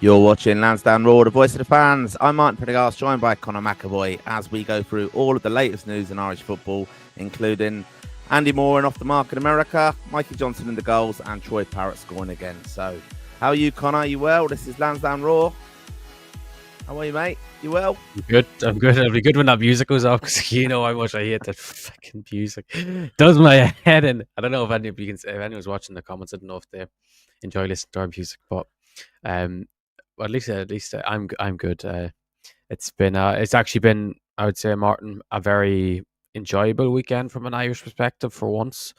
You're watching Lansdowne Raw, the voice of the fans. I'm Martin Prendergast, joined by Conor McAvoy as we go through all of the latest news in Irish football, including Andy Moran off the mark in America, Mikey Johnson in the goals, and Troy Parrott scoring again. So, how are you, Conor? Are you well? This is Lansdowne Raw. How are you, mate? You well? I'm good. It'll be good when that music goes off because you know how much I hate that fucking music. It does my head in. I don't know if anyone's watching the comments. I don't know if they enjoy listening to our music, but well, at least I'm good. It's actually been, I would say, Martin, a very enjoyable weekend from an Irish perspective for once.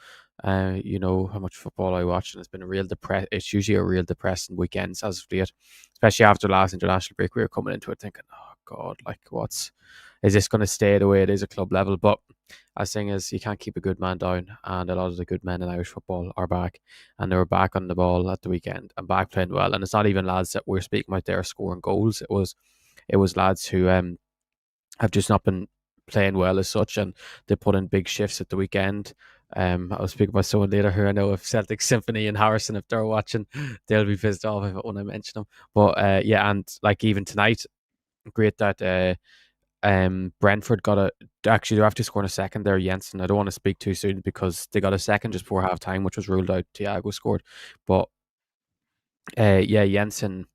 You know how much football I watch, and it's been a real It's usually a real depressing weekend as of late, especially after the last international break. We were coming into it thinking, "Oh God, like is this going to stay the way it is at club level?" But as thing is, you can't keep a good man down, and a lot of the good men in Irish football are back, and they were back on the ball at the weekend and back playing well. And it's not even lads that we're speaking about there scoring goals. It was lads who have just not been playing well as such, and they put in big shifts at the weekend. I'll speak about someone later who I know if Celtic Symphony and Harrison, if they're watching, they'll be pissed off when I mention them. But yeah, and like even tonight, great that Brentford they're after scoring a second there, Jensen. I don't want to speak too soon because they got a second just before half time, which was ruled out. Thiago scored. But yeah, Jensen's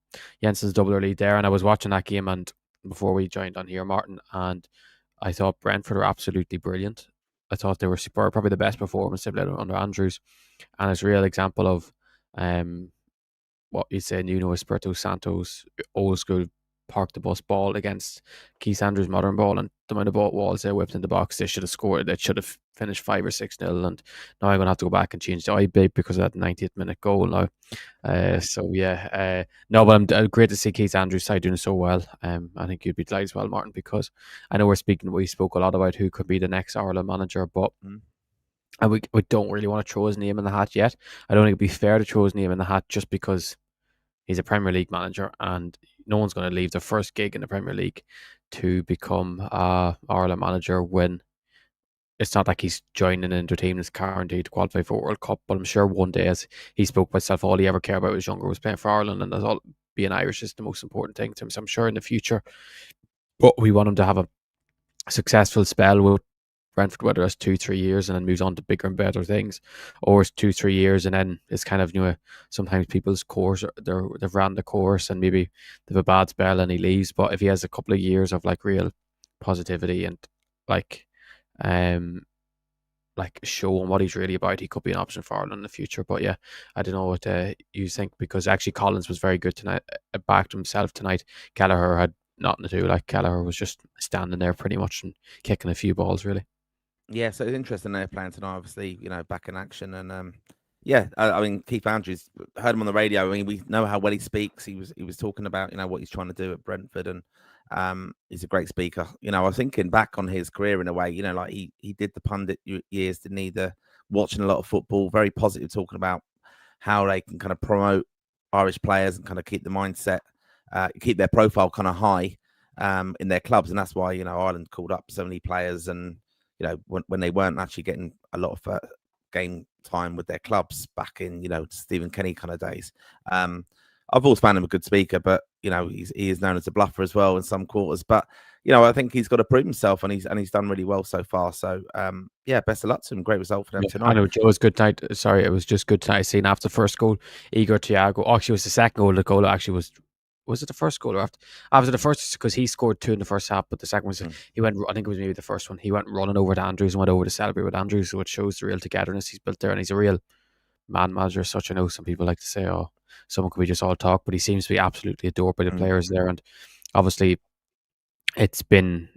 double their lead there. And I was watching that game and before we joined on here, Martin, and I thought Brentford were absolutely brilliant. I thought they were superb, probably the best performance they've led under Andrews. And it's a real example of what you say, Nuno Espirito Santo's old school park the bus ball against Keith Andrews' modern ball, and the amount of balls they whipped in the box, they should have scored. They should have finished 5 or 6-0, and now I'm going to have to go back and change the IB because of that 90th minute goal now. So yeah, no, but I'm great to see Keith Andrews' side doing so well. I think you'd be delighted as well, Martin, because I know we spoke a lot about who could be the next Ireland manager, but and we don't really want to throw his name in the hat yet. I don't think it'd be fair to throw his name in the hat just because he's a Premier League manager, and no one's going to leave their first gig in the Premier League to become Ireland manager when it's not like he's joining an team that's guaranteed to qualify for World Cup. But I'm sure one day, as he spoke by himself, all he ever cared about was younger was playing for Ireland, and that's all. Being Irish is the most important thing to him. So I'm sure in the future, but we want him to have a successful spell with Brentford, whether it's 2-3 years and then moves on to bigger and better things, or it's 2-3 years and then it's kind of, sometimes people's course, they've ran the course and maybe they have a bad spell and he leaves. But if he has a couple of years of like real positivity and like showing what he's really about, he could be an option for Ireland in the future. But yeah, I don't know what you think, because actually Collins was very good tonight, backed himself tonight. Gallagher had nothing to do. Like Gallagher was just standing there pretty much and kicking a few balls really. Yeah, so it's interesting they're playing tonight, obviously, back in action. And yeah, I mean, Keith Andrews, heard him on the radio. I mean, we know how well he speaks. He was talking about, what he's trying to do at Brentford, and he's a great speaker. I was thinking back on his career in a way, like he did the pundit years, didn't he? Watching a lot of football, very positive, talking about how they can kind of promote Irish players and kind of keep the mindset, keep their profile kind of high in their clubs. And that's why, Ireland called up so many players, and when they weren't actually getting a lot of game time with their clubs back in, Stephen Kenny kind of days. I've always found him a good speaker, but he is known as a bluffer as well in some quarters. But I think he's got to prove himself, and he's done really well so far. So yeah, best of luck to him. Great result for them tonight. I know Joe was good tonight. Sorry, it was just good tonight. Seen after the first goal, Igor Thiago. Actually, it was the second goal. The goal actually was it the first goal or after the first, because he scored 2 in the first half, but the second was he went, I think it was maybe the first one, he went running over to Andrews and went over to celebrate with Andrews, so it shows the real togetherness he's built there, and he's a real man manager as such. I know some people like to say, oh, someone could be just all talk, but he seems to be absolutely adored by the players there. And obviously it's been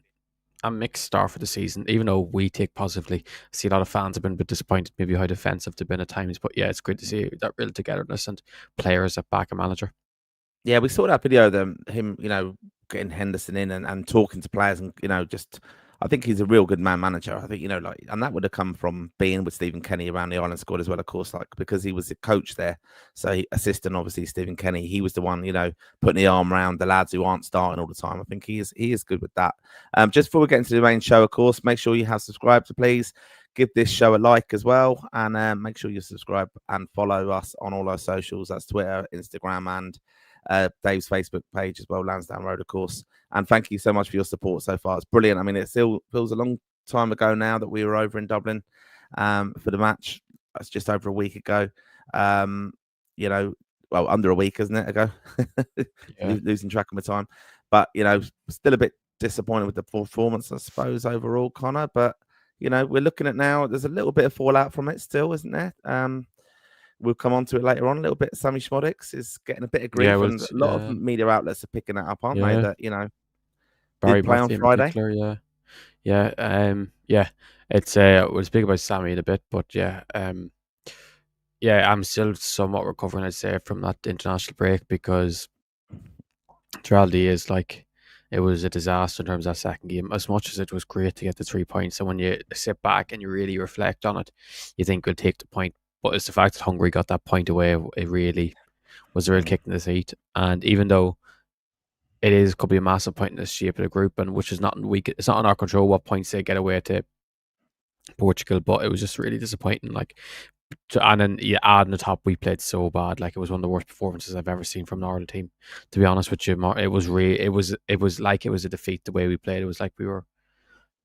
a mixed start for the season, even though we take positively. I see a lot of fans have been a bit disappointed maybe how defensive they've been at times, but yeah, it's great to see that real togetherness and players that back a manager. Yeah, we saw that video of him, getting Henderson in and talking to players, and I think he's a real good man manager. I think and that would have come from being with Stephen Kenny around the Ireland squad as well, of course, because he was the coach there. So assistant, obviously, Stephen Kenny, he was the one, putting the arm around the lads who aren't starting all the time. I think he is good with that. Just before we get into the main show, of course, make sure you have subscribed, please. Give this show a like as well, and make sure you subscribe and follow us on all our socials. That's Twitter, Instagram, and Dave's Facebook page as well, Lansdowne Road, of course. And thank you so much for your support so far. It's brilliant. I mean, it still feels a long time ago now that we were over in Dublin for the match. It's just over a week ago. Well, under a week, isn't it, ago? Losing track of my time. But, still a bit disappointed with the performance, I suppose, overall, Conor. But, we're looking at now, there's a little bit of fallout from it still, isn't there? We'll come on to it later on. A little bit. Sammy Schmodix is getting a bit of grief, and a lot of media outlets are picking that up, aren't they? That, Barry did play on Friday. It's we'll speak about Sammy in a bit, but I'm still somewhat recovering, I'd say, from that international break, because the reality is, like, it was a disaster in terms of that second game. As much as it was great to get the 3 points, and when you sit back and you really reflect on it, you think we'll take the point. But it's the fact that Hungary got that point away, it really was a real kick in the teeth. And even though it could be a massive point in the shape of the group, and which is it's not in our control what points they get away to Portugal, but it was just really disappointing. And then you add on the top, we played so bad. Like, it was one of the worst performances I've ever seen from an Ireland team, to be honest with you. It was like it was a defeat the way we played. It was like we were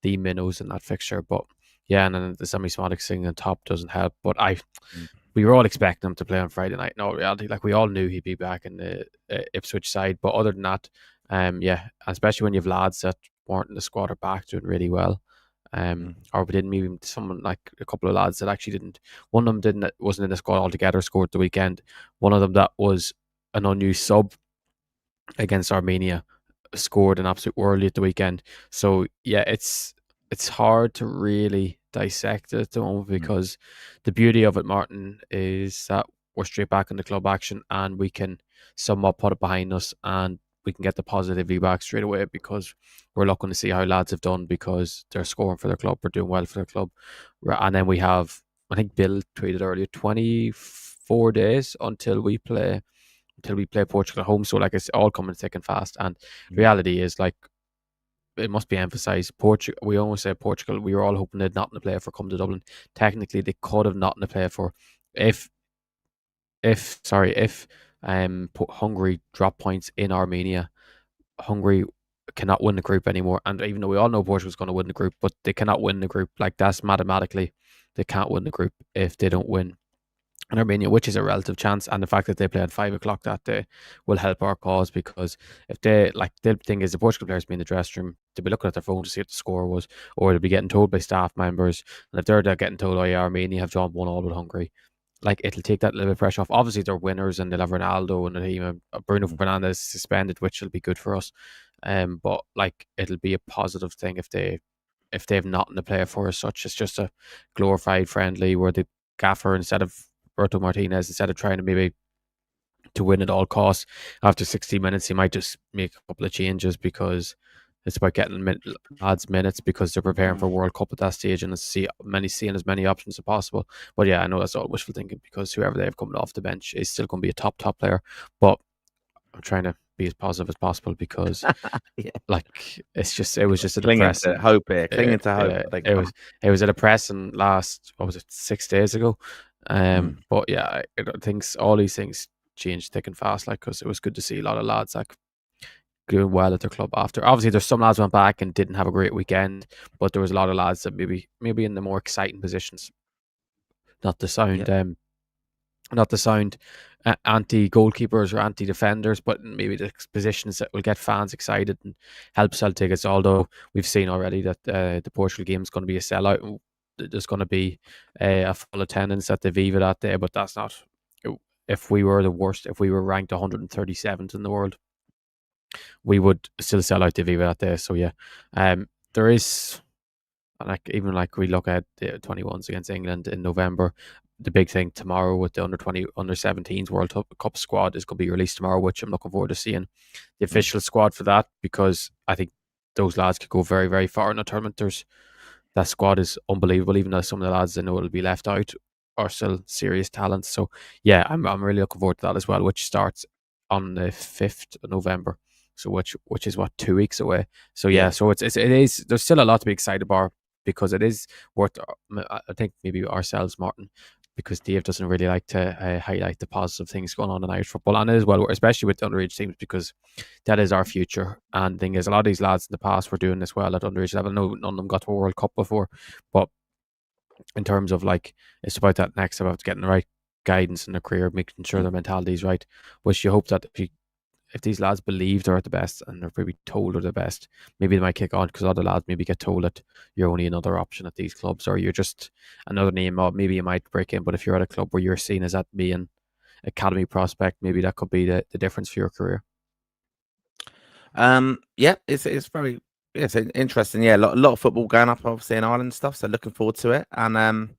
the minnows in that fixture. But yeah, and then the semi-sonic thing on top doesn't help. But we were all expecting him to play on Friday night. No, reality, like, we all knew he'd be back in the Ipswich side. But other than that, especially when you have lads that weren't in the squad or back doing really well. Or we didn't meet someone like a couple of lads that actually didn't. One of them wasn't in the squad altogether, scored the weekend. One of them that was an unused sub against Armenia scored an absolute worldie at the weekend. So yeah, it's hard to really dissect it at the moment, because the beauty of it, Martin, is that we're straight back in the club action, and we can somewhat put it behind us, and we can get the positivity back straight away, because we're looking to see how lads have done, because they're scoring for their club, we're doing well for their club. And then we have, I think Bill tweeted earlier, 24 days until we play Portugal at home. So, like, it's all coming thick and fast. And reality is, like, it must be emphasised, Portugal. We always say Portugal. We were all hoping they'd not to play for come to Dublin. Technically, they could have not to play for if Hungary drop points in Armenia. Hungary cannot win the group anymore. And even though we all know Portugal's going to win the group, but they cannot win the group. Like, that's mathematically, they can't win the group if they don't win in Armenia, which is a relative chance. And the fact that they play at 5 o'clock that day will help our cause, because if the thing is, the Portugal players be in the dressing room, they'll be looking at their phone to see what the score was, or they'll be getting told by staff members. And if they're getting told, oh yeah, Armenia have drawn 1-1 with Hungary, like, it'll take that little bit of pressure off. Obviously, they're winners, and they'll have Ronaldo and the team. Bruno Fernandes suspended, which will be good for us. But, like, it'll be a positive thing if they have nothing to play for as such. It's just a glorified friendly where the gaffer, instead of Roberto Martinez, instead of trying to maybe to win at all costs, after 60 minutes, he might just make a couple of changes, because it's about getting lads minutes, because they're preparing for World Cup at that stage, and seeing as many options as possible. But yeah, I know that's all wishful thinking, because whoever they have coming off the bench is still going to be a top player. But I'm trying to be as positive as possible, because like, it was just a depressing clinging to hope. It was a depressing last, 6 days ago. But yeah, I think all these things changed thick and fast, like, because it was good to see a lot of lads like doing well at their club after. Obviously, there's some lads went back and didn't have a great weekend, but there was a lot of lads that maybe in the more exciting positions, not the sound anti goalkeepers or anti defenders, but maybe the positions that will get fans excited and help sell tickets. Although we've seen already that the Portugal game is going to be a sellout. There's going to be a full attendance at the Viva that day, but that's not. If we were the worst, if we were ranked 137th in the world, we would still sell out the Viva that day. So yeah, there is, like we look at the 21s against England in November. The big thing tomorrow with the under 17s World Cup squad is going to be released tomorrow, which I'm looking forward to seeing the official squad for that, because I think those lads could go very, very far in the tournament. That squad is unbelievable, even though some of the lads I know will be left out are still serious talents. So yeah, I'm really looking forward to that as well, which starts on the 5th of November. So which is 2 weeks away. So yeah, so it is. There's still a lot to be excited about, because it is worth. I think maybe ourselves, Martin, because Dave doesn't really like to highlight the positive things going on in Irish football, and as well, especially with the underage teams, because that is our future. And the thing is, a lot of these lads in the past were doing this well at underage level. No, none of them got to a World Cup before, but in terms of like, it's about that next step of getting the right guidance in their career, making sure their mentality is right. Which you hope that if these lads believe they're at the best and they're maybe told they're the best, maybe they might kick on, because other lads maybe get told that you're only another option at these clubs, or you're just another name, or maybe you might break in. But if you're at a club where you're seen as that being academy prospect, maybe that could be the difference for your career. Yeah, it's very it's interesting. Yeah, a lot of football going up obviously in Ireland and stuff. So looking forward to it and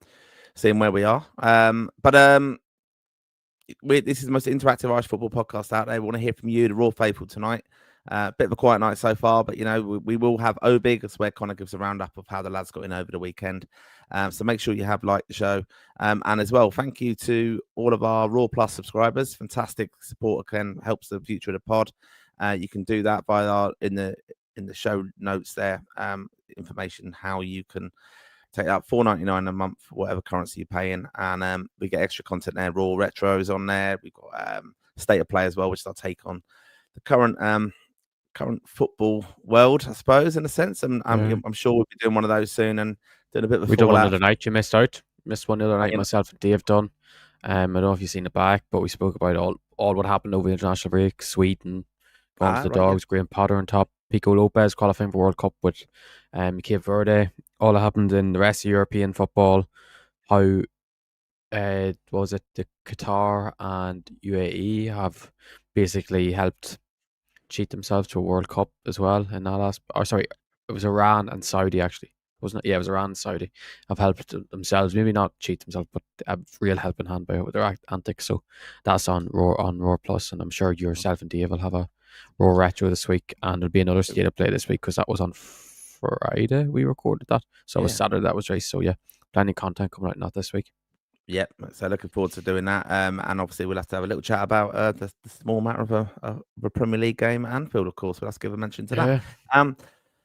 seeing where we are. This is the most interactive Irish football podcast out there. We want to hear from you, the Raw faithful, tonight. Bit of a quiet night so far, but we will have Obig. That's where Conor gives a roundup of how the lads got in over the weekend. So make sure you have liked the show, and as well, thank you to all of our Raw Plus subscribers. Fantastic support, again, helps the future of the pod. You can do that via in the show notes there. Information how you can take out $4.99 a month, whatever currency you pay in, and we get extra content there. Raw retros on there. We've got state of play as well, which is our take on the current football world, I suppose, in a sense. And I'm sure we'll be doing one of those soon and doing a bit of a we did one the other night. You missed out. Missed one the other night. Myself and Dave done. I don't know if you've seen it back, but we spoke about all what happened over the international break. Sweden going to the Dogs. Yeah. Graham Potter on top. Pico Lopez qualifying for World Cup with Cape Verde. All that happened in the rest of European football. How was it? The Qatar and UAE have basically helped cheat themselves to a World Cup as well in that last. Oh, sorry, it was Iran and Saudi actually. Wasn't it? Yeah, it was Iran and Saudi have helped themselves. Maybe not cheat themselves, but a real helping hand by their antics. So that's on Raw Plus, and I'm sure yourself and Dave will have a Raw retro this week, and there'll be another state of play this week because that was on Friday. We recorded that, so it was Saturday that was race. So yeah, plenty of content coming out not this week. Yep, so looking forward to doing that. And obviously we'll have to have a little chat about the small matter of a Premier League game at Anfield, of course. We'll have to give a mention to that.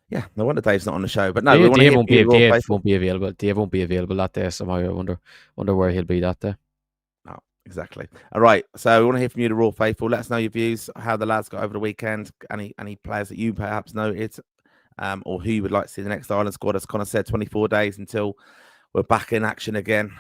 Yeah, no wonder Dave's not on the show. But no, Dave won't be available. Dave won't be available that day somehow. I wonder where he'll be that day. Oh, exactly. All right. So we want to hear from you, the Raw faithful. Let us know your views, how the lads got over the weekend, any players that you perhaps noted, or who you would like to see the next Ireland squad. As Conor said, 24 days until we're back in action again,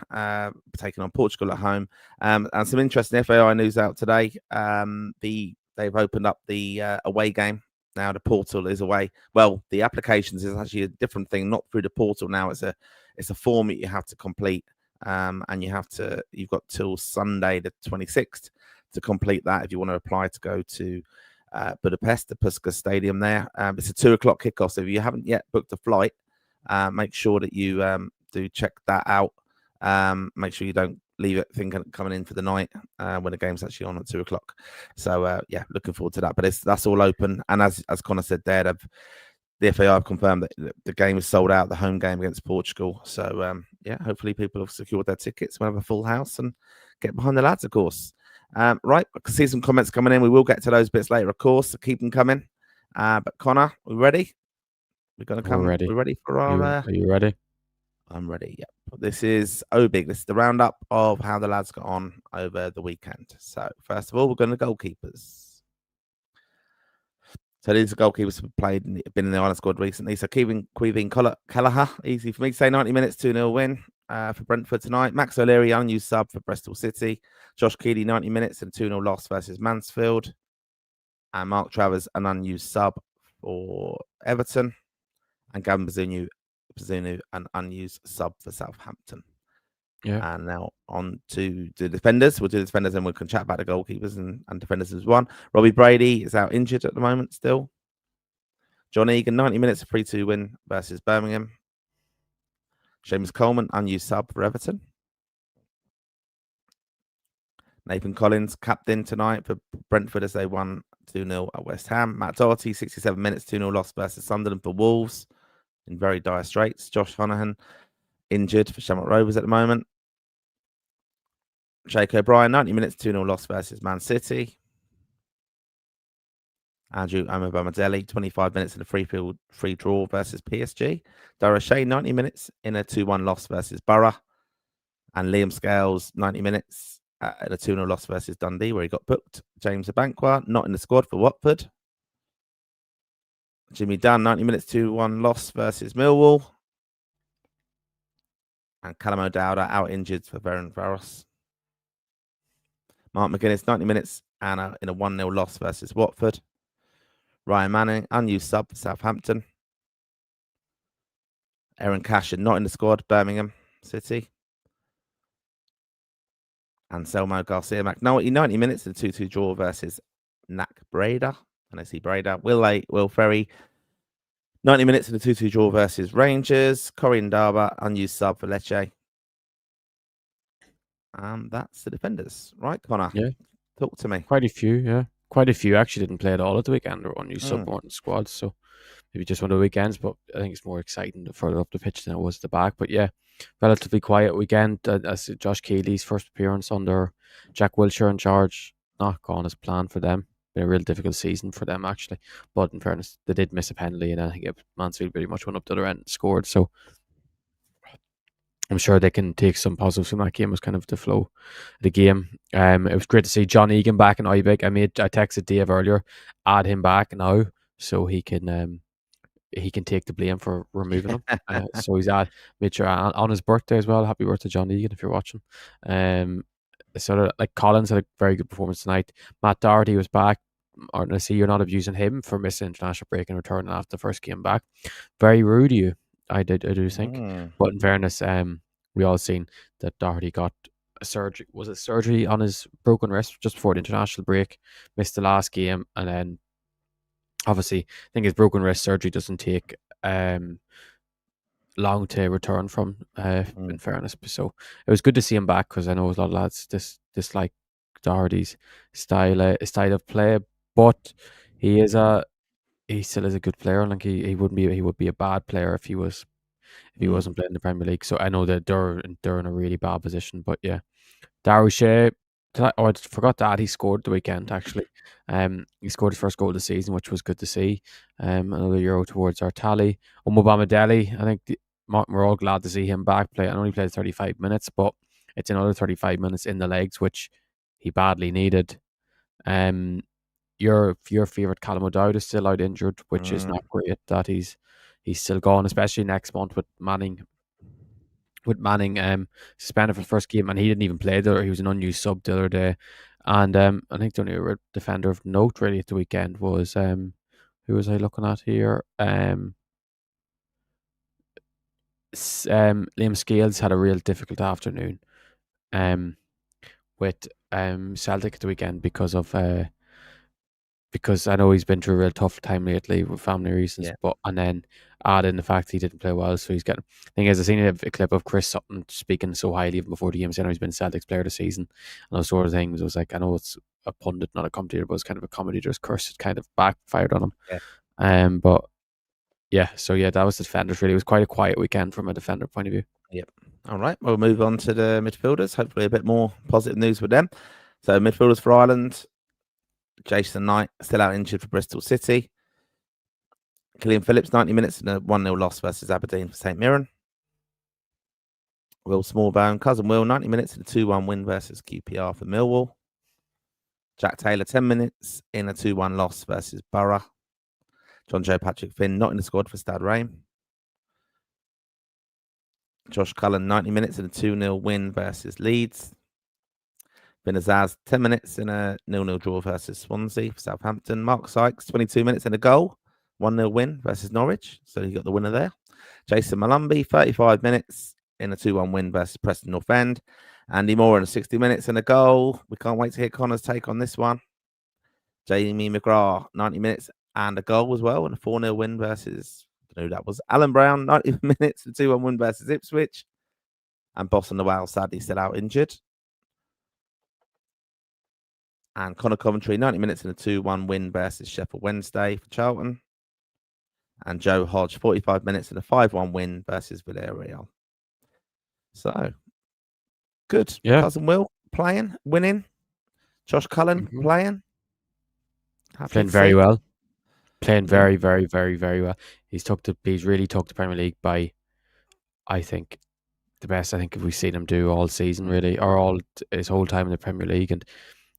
taking on Portugal at home. And some interesting FAI news out today. They've opened up the away game. Now the portal is away. Well, the applications is actually a different thing, not through the portal now. It's a form that you have to complete, and you've got till Sunday the 26th to complete that if you want to apply to go to Budapest, the Puskás Stadium there. It's a 2:00 kickoff, so if you haven't yet booked a flight, make sure that you do check that out. Make sure you don't leave it thinking coming in for the night when the game's actually on at 2:00. So yeah, looking forward to that. But that's all open. And as Conor said there, the FAI have confirmed that the game is sold out, the home game against Portugal. So yeah, hopefully people have secured their tickets. We'll have a full house and get behind the lads, of course. Right, I can see some comments coming in. We will get to those bits later, of course. So keep them coming. But Conor, we ready? We're gonna come. We're ready. We're ready for our. Are you ready? I'm ready. Yep. This is Obig. This is the roundup of how the lads got on over the weekend. So first of all, we're going to goalkeepers. So these are goalkeepers who been in the Ireland squad recently. So Caoimhín Kelleher, easy for me to say, 90 minutes, 2-0 win for Brentford tonight. Max O'Leary, unused sub for Bristol City. Josh Keeley, 90 minutes and 2-0 loss versus Mansfield. And Mark Travers, an unused sub for Everton. And Gavin Bazunu, an unused sub for Southampton. Yeah. And now on to the defenders. We'll do the defenders and we can chat about the goalkeepers and defenders as one. Robbie Brady is out injured at the moment still. John Egan, 90 minutes, a 3-2 win versus Birmingham. Seamus Coleman, unused sub for Everton. Nathan Collins, captain tonight for Brentford as they won 2-0 at West Ham. Matt Doherty, 67 minutes, 2-0 loss versus Sunderland for Wolves. In very dire straits. Josh Honohan injured for Shamrock Rovers at the moment. Jake O'Brien, 90 minutes, 2-0 loss versus Man City. Andrew Omobamidele, 25 minutes in a free draw versus PSG. Dara Shea, 90 minutes in a 2-1 loss versus Borough. And Liam Scales, 90 minutes in a 2-0 loss versus Dundee, where he got booked. James Abankwah, not in the squad for Watford. Jimmy Dunn, 90 minutes, 2-1 loss versus Millwall. And Callum O'Dowd out injured for Ferencváros. Mark McGuinness, 90 minutes and in a 1-0 loss versus Watford. Ryan Manning, unused sub for Southampton. Aaron Cashin, not in the squad, Birmingham City. And Selmo Garcia McNulty, 90 minutes in a 2-2 draw versus NAC Breda. And I see Breda. Will Ferry, 90 minutes in a 2-2 draw versus Rangers. Corey Ndaba, unused sub for Lecce. And that's the defenders. Right, Connor? Yeah. Talk to me. Quite a few, yeah. Quite a few actually didn't play at all at the weekend or unused sub or squads. So maybe just one of the weekends, but I think it's more exciting the further up the pitch than it was at the back. But yeah, relatively quiet weekend. As Josh Keeley's first appearance under Jack Wilshere in charge, not gone as planned for them. Been a real difficult season for them actually. But in fairness, they did miss a penalty, and I think Mansfield pretty much went up the other end and scored. So I'm sure they can take some positives from that game. It was kind of the flow of the game. It was great to see John Egan back in Ibek. I texted Dave earlier, add him back now so he can take the blame for removing him. So he's made sure on his birthday as well. Happy birthday, John Egan, if you're watching. Sort of like Collins had a very good performance tonight. Matt Doherty was back. I see you're not abusing him for missing international break and returning after the first game back. Very rude of you, I do think. But in fairness, we all seen that Doherty got a surgery. Was it surgery on his broken wrist just before the international break? Missed the last game, and then obviously, I think his broken wrist surgery doesn't take long to return from. In fairness, so it was good to see him back because I know a lot of lads dislike Doherty's style of play, but he still is a good player. Like he would be a bad player if he wasn't playing in the Premier League. So I know that they're in a really bad position, but yeah, Darryl Shea. I forgot that he scored the weekend actually. He scored his first goal of the season, which was good to see. Another euro towards our tally. Omobamidele, I think we're all glad to see him back play. I know he played 35 minutes, but it's another 35 minutes in the legs, which he badly needed. Your favorite Callum O'Dowd is still out injured, which is not great that he's still gone, especially next month with Manning. Suspended for the first game, and he didn't even play there. He was an unused sub the other day. And I think the only defender of note really at the weekend was who was I looking at here? Liam Scales had a real difficult afternoon with Celtic at the weekend because I know he's been through a real tough time lately with family reasons, and then add in the fact he didn't play well, so he's getting. Thing is, I seen a clip of Chris Sutton speaking so highly of him before the game, saying he's been Celtic's player of the season, and those sort of things. I was like, I know it's a pundit, not a commentator, but it's kind of a commentator's curse. It kind of backfired on him. But yeah, so yeah, that was the defenders. Really, it was quite a quiet weekend from a defender point of view. Yep. All right, we'll move on to the midfielders. Hopefully, a bit more positive news with them. So midfielders for Ireland. Jason Knight still out injured for Bristol City. Killian Phillips, 90 minutes in a 1-0 loss versus Aberdeen for St Mirren. Will Smallbone, cousin Will, 90 minutes in a 2-1 win versus QPR for Millwall. Jack Taylor, 10 minutes in a 2-1 loss versus Borough. John Joe Patrick Finn, not in the squad for Stade Reims. Josh Cullen, 90 minutes in a 2-0 win versus Leeds. Finn Azaz, 10 minutes in a 0-0 draw versus Swansea for Southampton. Mark Sykes, 22 minutes in a goal. 1-0 win versus Norwich. So he got the winner there. Jason Malumbi, 35 minutes in a 2-1 win versus Preston North End. Andy Moran, 60 minutes in a goal. We can't wait to hear Connor's take on this one. Jamie McGrath, 90 minutes and a goal as well. And a 4-0 win versus, I don't know who that was. Alan Brown, 90 minutes, a 2-1 win versus Ipswich. And Boss on the Wales, sadly, still out injured. And Conor Coventry, 90 minutes in a 2-1 win versus Sheffield Wednesday for Charlton. And Joe Hodge, 45 minutes in a 5-1 win versus Villarreal. So, good. Yeah. Cousin Will playing, winning. Josh Cullen playing. Playing very well. Playing very, very, very, very well. He's really took the Premier League by, I think, the best I think we've seen him do all season, really, or all his whole time in the Premier League. And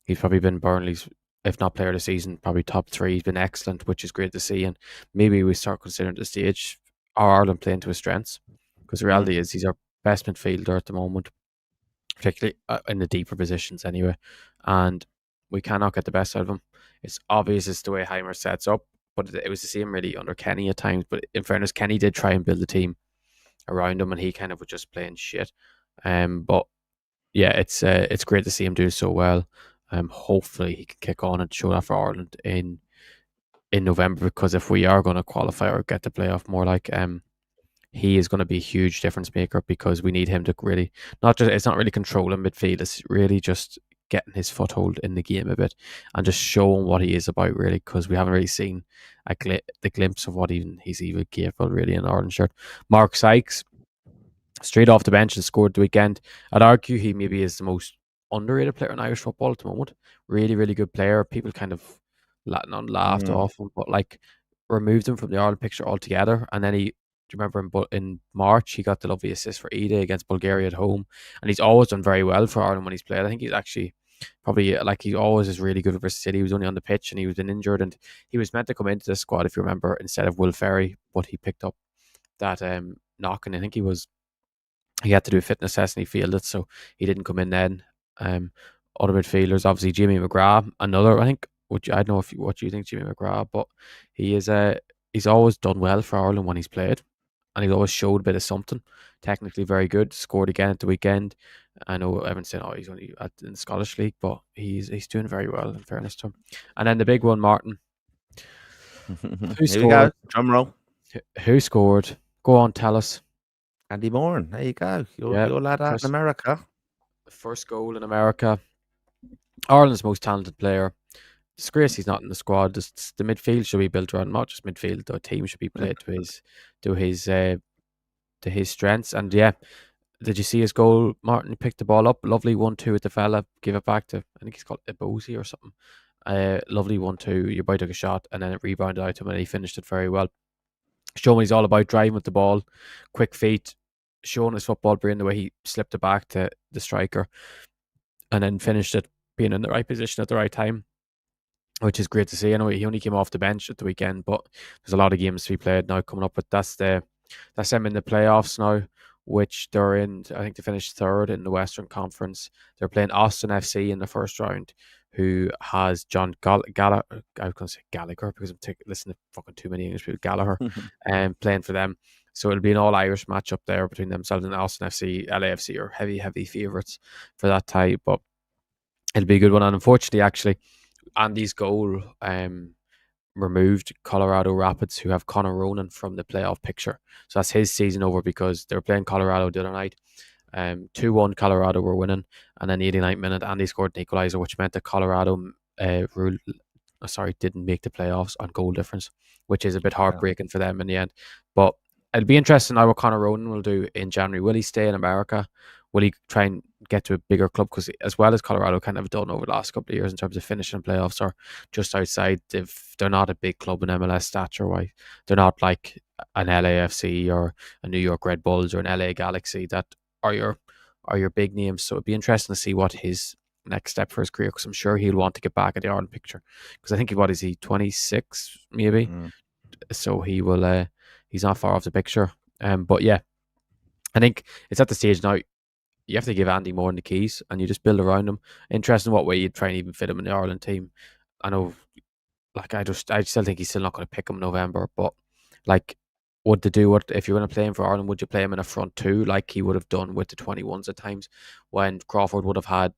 he's probably been Burnley's, if not player of the season, probably top 3. He's been excellent, which is great to see. And maybe we start considering at the stage our Ireland playing to his strengths, because the reality is he's our best midfielder at the moment, particularly in the deeper positions anyway. And we cannot get the best out of him. It's obvious it's the way Heimer sets up, but it was the same really under Kenny at times. But in fairness, Kenny did try and build the team around him, and he kind of was just playing shit. But yeah, it's great to see him do so well. Hopefully he can kick on and show that for Ireland in November, because if we are going to qualify or get the playoff more, like he is going to be a huge difference maker, because we need him to really it's not really controlling midfield, it's really just getting his foothold in the game a bit and just showing what he is about, really, because we haven't really seen the glimpse of what he's even capable really in Ireland shirt. Mark Sykes, straight off the bench and scored the weekend. I'd argue he maybe is the most underrated player in Irish football at the moment. Really, really good player. People kind of laughed off him, but like removed him from the Ireland picture altogether. And then do you remember in March, he got the lovely assist for Ida against Bulgaria at home. And he's always done very well for Ireland when he's played. I think he's actually probably, like, he always is really good versus City. He was only on the pitch and he was been injured, and he was meant to come into the squad, if you remember, instead of Will Ferry, but he picked up that knock, and I think he had to do a fitness test and he failed it, so he didn't come in then. Other midfielders, obviously Jimmy McGrath, another, I think, I don't know what you think, Jimmy McGrath, but he's always done well for Ireland when he's played, and he's always showed a bit of something. Technically very good, scored again at the weekend. I know everyone's saying, he's only in the Scottish League, but he's doing very well, in fairness to him. And then the big one, Martin. Who scored? We go. Drum roll. Who scored? Go on, tell us. Andy Moran. There you go. Your lad out in America. First goal in America. Ireland's most talented player. Disgrace he's not in the squad. Just the midfield should be built around, not just midfield. The team should be played to his strengths. And yeah, did you see his goal? Martin, he picked the ball up. Lovely 1-2 with the fella. Give it back to, I think he's called Ebosi or something. Lovely 1-2. Your boy took a shot and then it rebounded out to him and he finished it very well. Showing what he's all about, driving with the ball, quick feet, showing his football brain, the way he slipped it back to the striker and then finished it, being in the right position at the right time, which is great to see. Anyway, he only came off the bench at the weekend, but there's a lot of games to be played now coming up. But that's them in the playoffs now, which they're in. I think they finished third in the Western Conference. They're playing Austin FC in the first round, who has John Gallagher. I was going to say Gallagher because I'm listening to fucking too many English people. Gallagher, playing for them. So it'll be an all-Irish match up there between themselves and Austin FC. LAFC are heavy favourites for that tie, but it'll be a good one. And unfortunately, actually, Andy's goal removed Colorado Rapids, who have Conor Ronan from the playoff picture. So that's his season over, because they were playing Colorado the other night. 2-1 Colorado were winning, and then the 89th minute Andy scored an equaliser, which meant that Colorado didn't make the playoffs on goal difference, which is a bit heartbreaking for them in the end. But it'll be interesting now what Conor Ronan will do in January. Will he stay in America? Will he try and get to a bigger club? Because as well as Colorado kind of done over the last couple of years in terms of finishing playoffs or just outside, they're not a big club in MLS stature-wise. They're not like an LAFC or a New York Red Bulls or an LA Galaxy that are your big names. So it'd be interesting to see what his next step for his career, because I'm sure he'll want to get back at the Ireland picture. Because I think what is he, 26 maybe? So he will. He's not far off the picture. But yeah, I think it's at the stage now. You have to give Andy Moran the keys and you just build around him. Interesting what way you'd try and even fit him in the Ireland team. I know, like, I still think he's still not going to pick him in November, but like, if you're going to play him for Ireland, would you play him in a front two like he would have done with the 21s at times, when Crawford would have had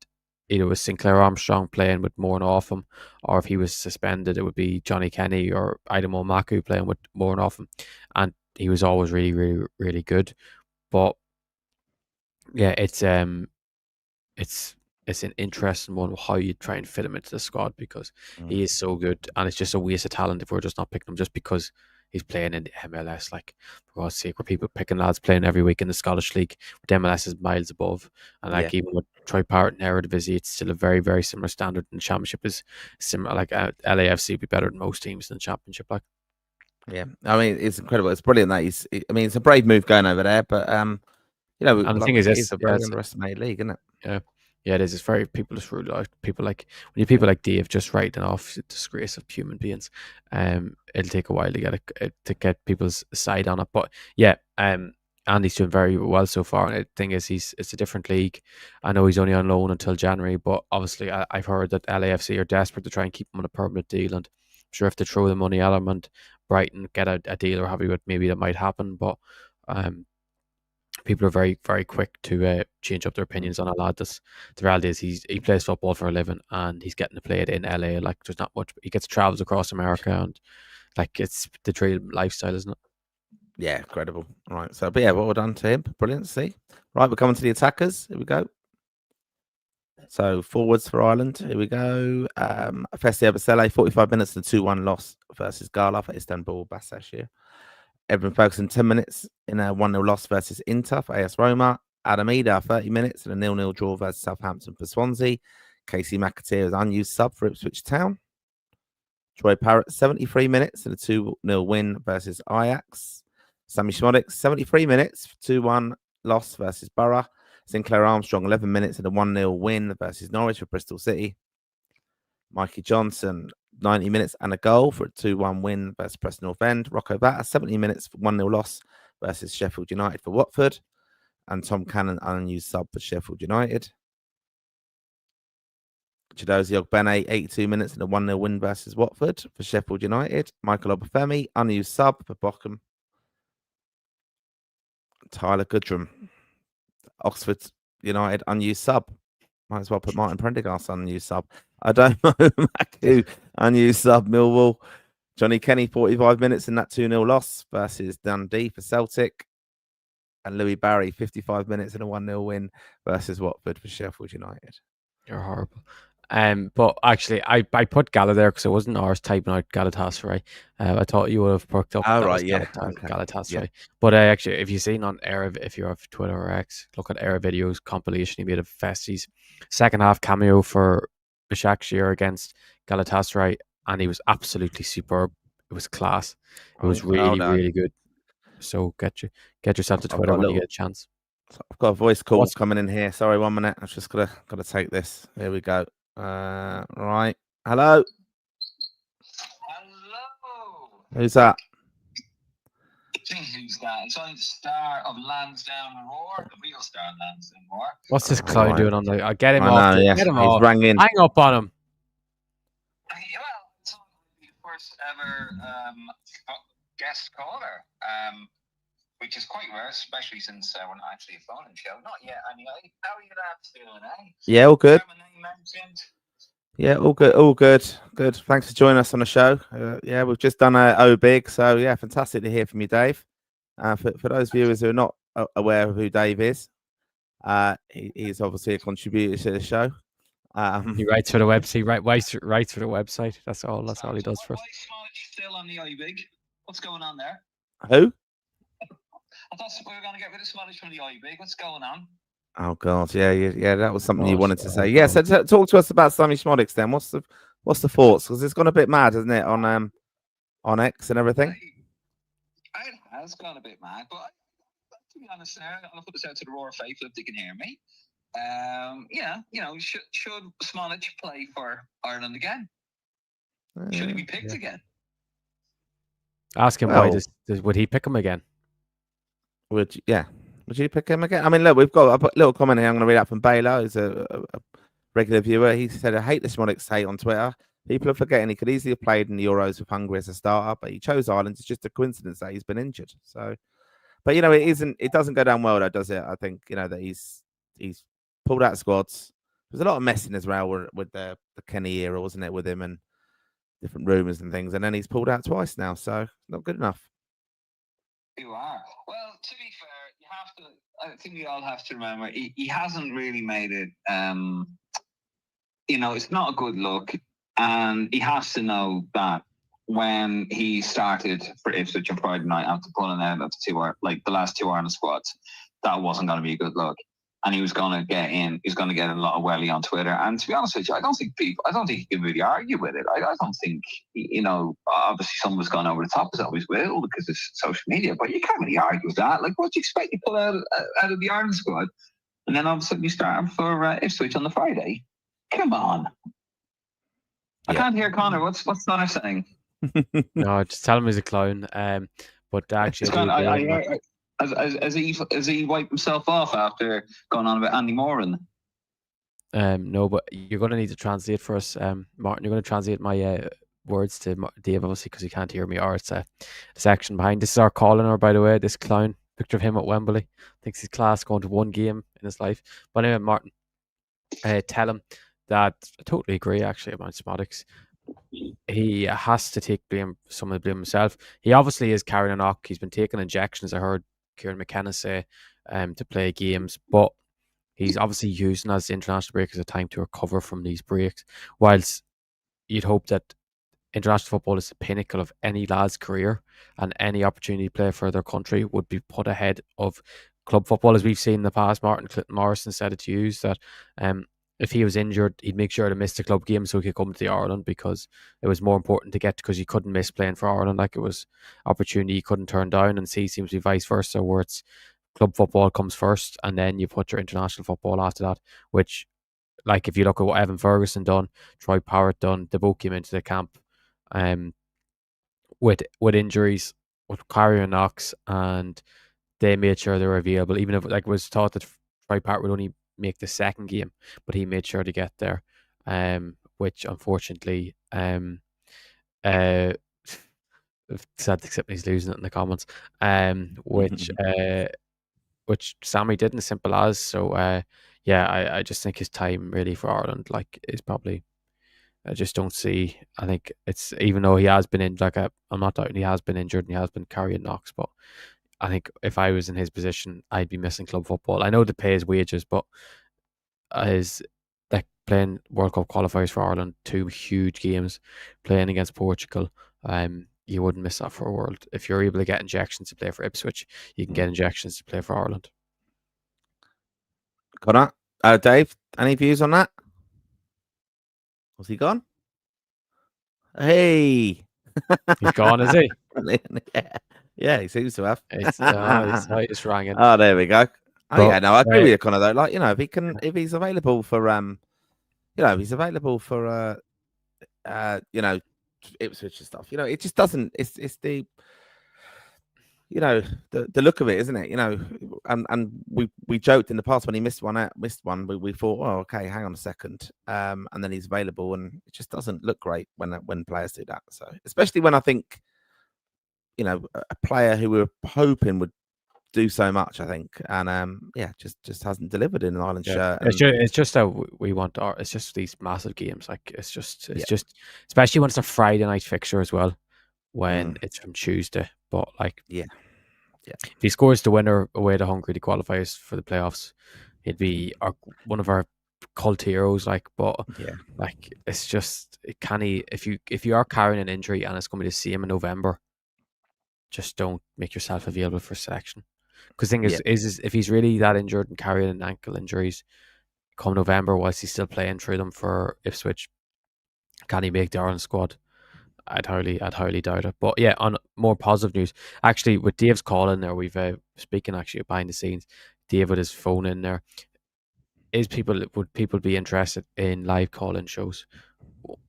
either with Sinclair Armstrong playing with Moran off him, or if he was suspended, it would be Johnny Kenny or Idemo Maku playing with Moran off him, and he was always really, really, really good. But yeah, it's an interesting one how you try and fit him into the squad, because he is so good, and it's just a waste of talent if we're just not picking him just because he's playing in the MLS. Like, for God's sake, were people picking lads playing every week in the Scottish League, with MLS is miles above, and even with Troy Parrott and Eredivisie, it's still a very, very similar standard, and the Championship is similar. Like LAFC would be better than most teams in the Championship. Like, yeah, I mean, it's incredible. It's brilliant that it's a brave move going over there, but You know, And the like thing we is, say, it's a very it's underestimated league, isn't it? yeah, yeah, it is. It's very people just rule out people like when you people like Dave just writing off the disgrace of human beings. It'll take a while to to get people's side on it, but yeah, Andy's doing very well so far. And the thing is, it's a different league. I know he's only on loan until January, but obviously I've heard that LAFC are desperate to try and keep him on a permanent deal, and I'm sure if they throw the money at him and Brighton get a deal or have you, maybe that might happen, but um people are very, very quick to change up their opinions on a lad. The reality is he plays football for a living and he's getting to play it in LA. Like there's not much. He gets travels across America and like it's the dream lifestyle, isn't it? Yeah, incredible. Right. So, but yeah, well done to him. Brilliant. See. Right, we're coming to the attackers. Here we go. So forwards for Ireland. Here we go. Festia Basele, 45 minutes and 2-1 loss versus Gala for Istanbul Başakşehir. Evan Ferguson, 10 minutes in a 1-0 loss versus Inter for AS Roma. Adam Ida, 30 minutes in a 0-0 draw versus Southampton for Swansea. Casey McAteer is unused sub for Ipswich Town. Troy Parrott, 73 minutes in a 2-0 win versus Ajax. Sammy Schmodic, 73 minutes, 2-1 loss versus Borough. Sinclair Armstrong, 11 minutes in a 1-0 win versus Norwich for Bristol City. Mikey Johnson, 90 minutes and a goal for a 2-1 win versus Preston North End. Rocco Batta, 70 minutes for 1-0 loss versus Sheffield United for Watford. And Tom Cannon, unused sub for Sheffield United. Chidozie Ogbene, 82 minutes in a 1-0 win versus Watford for Sheffield United. Michael Obafemi, unused sub for Bochum. Tyler Goodrum, Oxford United, unused sub. Might as well put Martin Prendergast on unused sub. Adomo Maku, unused sub, Millwall. Johnny Kenny, 45 minutes in that 2-0 loss versus Dundee for Celtic. And Louis Barry, 55 minutes in a 1-0 win versus Watford for Sheffield United. You're horrible. But actually, I put Gala there because I wasn't ours typing out Galatasaray. I thought you would have perked up. Oh, That right, was yeah. Galatasaray. Yeah. But actually, if you've seen on Era, if you have Twitter or X, look at Era videos compilation he made of Festi's second half cameo for Başakşehir against Galatasaray, and he was absolutely superb. It was class. It was really, really good. So get yourself to Twitter when you get a chance. I've got a voice call coming in here. Sorry, 1 minute. I've just gotta take this. Here we go. Right. Hello. Hello. Who's that? Who's that? It's only the star of Lansdowne Roar, the real star of Lansdowne Roar. What's this clown doing on the? Get him I off. know, yes. Get him He's off. rang in. Hang up on him. Well, it's the first ever guest caller, which is quite rare, especially since we're not actually a phone-in show. Not yet, anyway. How are you lads doing, eh? Yeah, all good. Mentioned. Yeah, all good, all good, good. Thanks for joining us on the show. Yeah, we've just done a O Big, so yeah, fantastic to hear from you, Dave. For those viewers who are not aware of who Dave is, he's obviously a contributor to the show. He writes for the website. Writes for the website. That's all. That's all he does for us. Still on the O Big. What's going on there? Who? I thought we were going to get rid of Smallage from the O Big. What's going on? Oh God, yeah, that was something you wanted to say. Yeah, so talk to us about Sammy Schmodic then. What's the thoughts? Because it's gone a bit mad, hasn't it, on X and everything? It has gone a bit mad, but to be honest, I'll put this out to the Roar faithful if they can hear me. Should Smallage play for Ireland again? Should he be picked again? Ask him why would he pick him again? Would you pick him again? I mean, look, we've got a little comment here. I'm going to read out from Baylor, who's a regular viewer. He said, I hate the Schmodic's hate on Twitter. People are forgetting he could easily have played in the Euros with Hungary as a starter, but he chose Ireland. It's just a coincidence that he's been injured. So, but it doesn't go down well, though, does it? I think, that he's pulled out squads. There's a lot of messing as well with the Kenny era, wasn't it, with him and different rumours and things. And then he's pulled out twice now, so not good enough. You are. Well, to be fair, I think we all have to remember, he hasn't really made it, it's not a good look. And he has to know that when he started for Ipswich on Friday night after pulling out of the last two Ireland squads, that wasn't going to be a good look. and he was going to get in. He's going to get a lot of welly on Twitter. And to be honest with you, I don't think you can really argue with it. I don't think, obviously someone's gone over the top, as always will, because it's social media. But you can't really argue with that. Like, what do you expect? You pull out of the Ireland squad, and then all of a sudden you start for Ipswich on the Friday. Come on. I can't hear Conor. What's Conor saying? No, just tell him he's a clown. But actually, has he wiped himself off after going on about Andy Moran? No, but you're going to need to translate for us, Martin. You're going to translate my words to Dave, obviously, because he can't hear me. Or it's the section behind. This is our Conor, by the way. This clown picture of him at Wembley. Thinks he's class, going to one game in his life. But anyway, Martin, tell him that I totally agree. Actually, about Smodics. He has to take some of the blame himself. He obviously is carrying a knock. He's been taking injections, I heard Kieran McKenna say, to play games, but he's obviously using as the international break as a time to recover from these breaks. Whilst you'd hope that international football is the pinnacle of any lad's career, and any opportunity to play for their country would be put ahead of club football, as we've seen in the past. Martin Clinton Morrison said it to use that if he was injured, he'd make sure to miss the club game so he could come to the Ireland, because it was more important to get, because he couldn't miss playing for Ireland. Like, it was opportunity he couldn't turn down, and seems to be vice versa, where it's club football comes first and then you put your international football after that, which, like, if you look at what Evan Ferguson done, Troy Parrott done, they both came into the camp with injuries, with carrying knocks, and they made sure they were available, even if it was thought that Troy Parrott would only make the second game, but he made sure to get there, which unfortunately sad to accept he's losing it in the comments, which Sammy didn't, as simple as. So I just think his time really for Ireland is probably, I just don't see. I think it's, even though he has been in, I'm not doubting he has been injured and he has been carrying knocks, but I think if I was in his position, I'd be missing club football. I know they pay his wages, but playing World Cup qualifiers for Ireland, 2 huge games, playing against Portugal, you wouldn't miss that for a world. If you're able to get injections to play for Ipswich, you can get injections to play for Ireland. Conor, Dave, any views on that? Was he gone? Hey, he's gone, is he? Yeah, he seems to have. It's rang in. Oh, there we go. Oh, yeah, no, I agree with you, Conor, though. If he's available for if he's available for Ipswich and stuff, it just doesn't. It's the the look of it, isn't it? And we joked in the past when he missed one. We thought, oh, okay, hang on a second, and then he's available, and it just doesn't look great when players do that. So, especially when I think, a player who we were hoping would do so much, I think, and just hasn't delivered in an Ireland shirt. It's just how we want it's just these massive games. It's just especially when it's a Friday night fixture as well, when it's from Tuesday. But if he scores the winner away to Hungary, he qualifies for the playoffs. He'd be one of our cult heroes. It's just, if you are carrying an injury and it's going to be the same in November, just don't make yourself available for selection. Because the thing is if he's really that injured and carrying an ankle injuries come November, whilst he's still playing through them for Ipswich, can he make the Ireland squad? I'd highly doubt it. But yeah, on more positive news, actually, with Dave's call in there, we've speaking actually behind the scenes, Dave with his phone in there. Would people be interested in live call-in shows,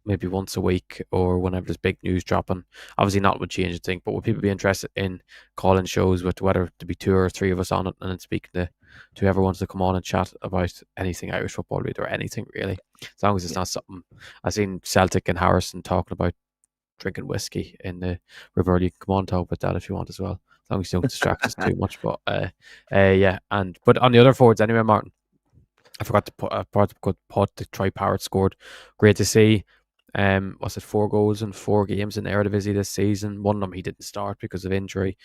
maybe once a week or whenever there's big news dropping? Obviously not would change a thing, but would people be interested in call-in shows with whether to be 2 or 3 of us on it, and then speaking to whoever wants to come on and chat about anything Irish football or anything really, as long as it's not something. I've seen Celtic and Harrison talking about drinking whiskey in the river. You can come on and talk about that if you want as well, as long as you don't distract us too much. But but on the other forwards anyway, Martin, I forgot to put the Troy Parrott scored. Great to see. Was it 4 goals in 4 games in the Eredivisie this season? One of them he didn't start because of injury.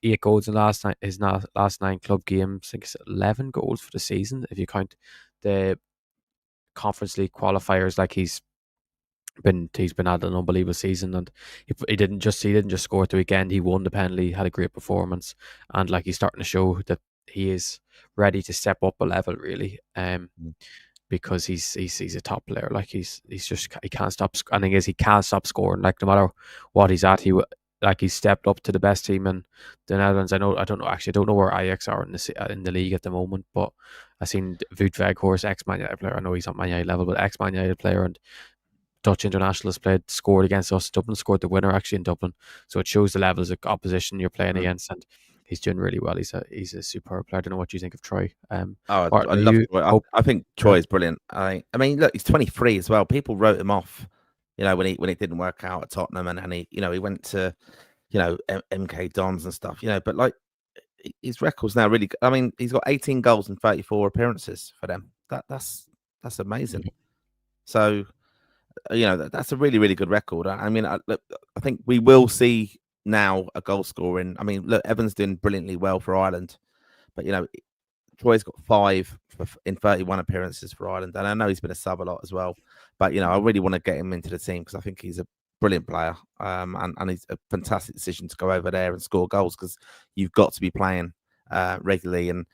8 goals in his last 9 club games. I think it's 11 goals for the season if you count the Conference League qualifiers. He's been at an unbelievable season, and he didn't just score at the weekend. He won the penalty, had a great performance, and he's starting to show that he is ready to step up a level, really. Because he's a top player. Like he can't stop. I think he can't stop scoring. Like no matter what he's at, he's stepped up to the best team in the Netherlands. I don't know where Ajax are in the league at the moment, but I seen Wout Weghorst, ex-Man United player. I know he's not Man United level, but ex-Man United player and Dutch international has scored against us. Dublin scored the winner actually in Dublin, so it shows the levels of opposition you're playing against, and he's doing really well. He's a superb player. I don't know what you think of Troy. I love Troy. I think Troy is brilliant. I mean, look, he's 23 as well. People wrote him off, when it didn't work out at Tottenham, and he, he went to, MK Dons and stuff, but like his record's now really. I mean, he's got 18 goals and 34 appearances for them. That's amazing. So, that's a really, really good record. I mean, I think we will see now a goal scoring. I mean, look, Evans doing brilliantly well for Ireland, but Troy's got 5 in 31 appearances for Ireland, and I know he's been a sub a lot as well. But I really want to get him into the team because I think he's a brilliant player, and it's a fantastic decision to go over there and score goals because you've got to be playing regularly. And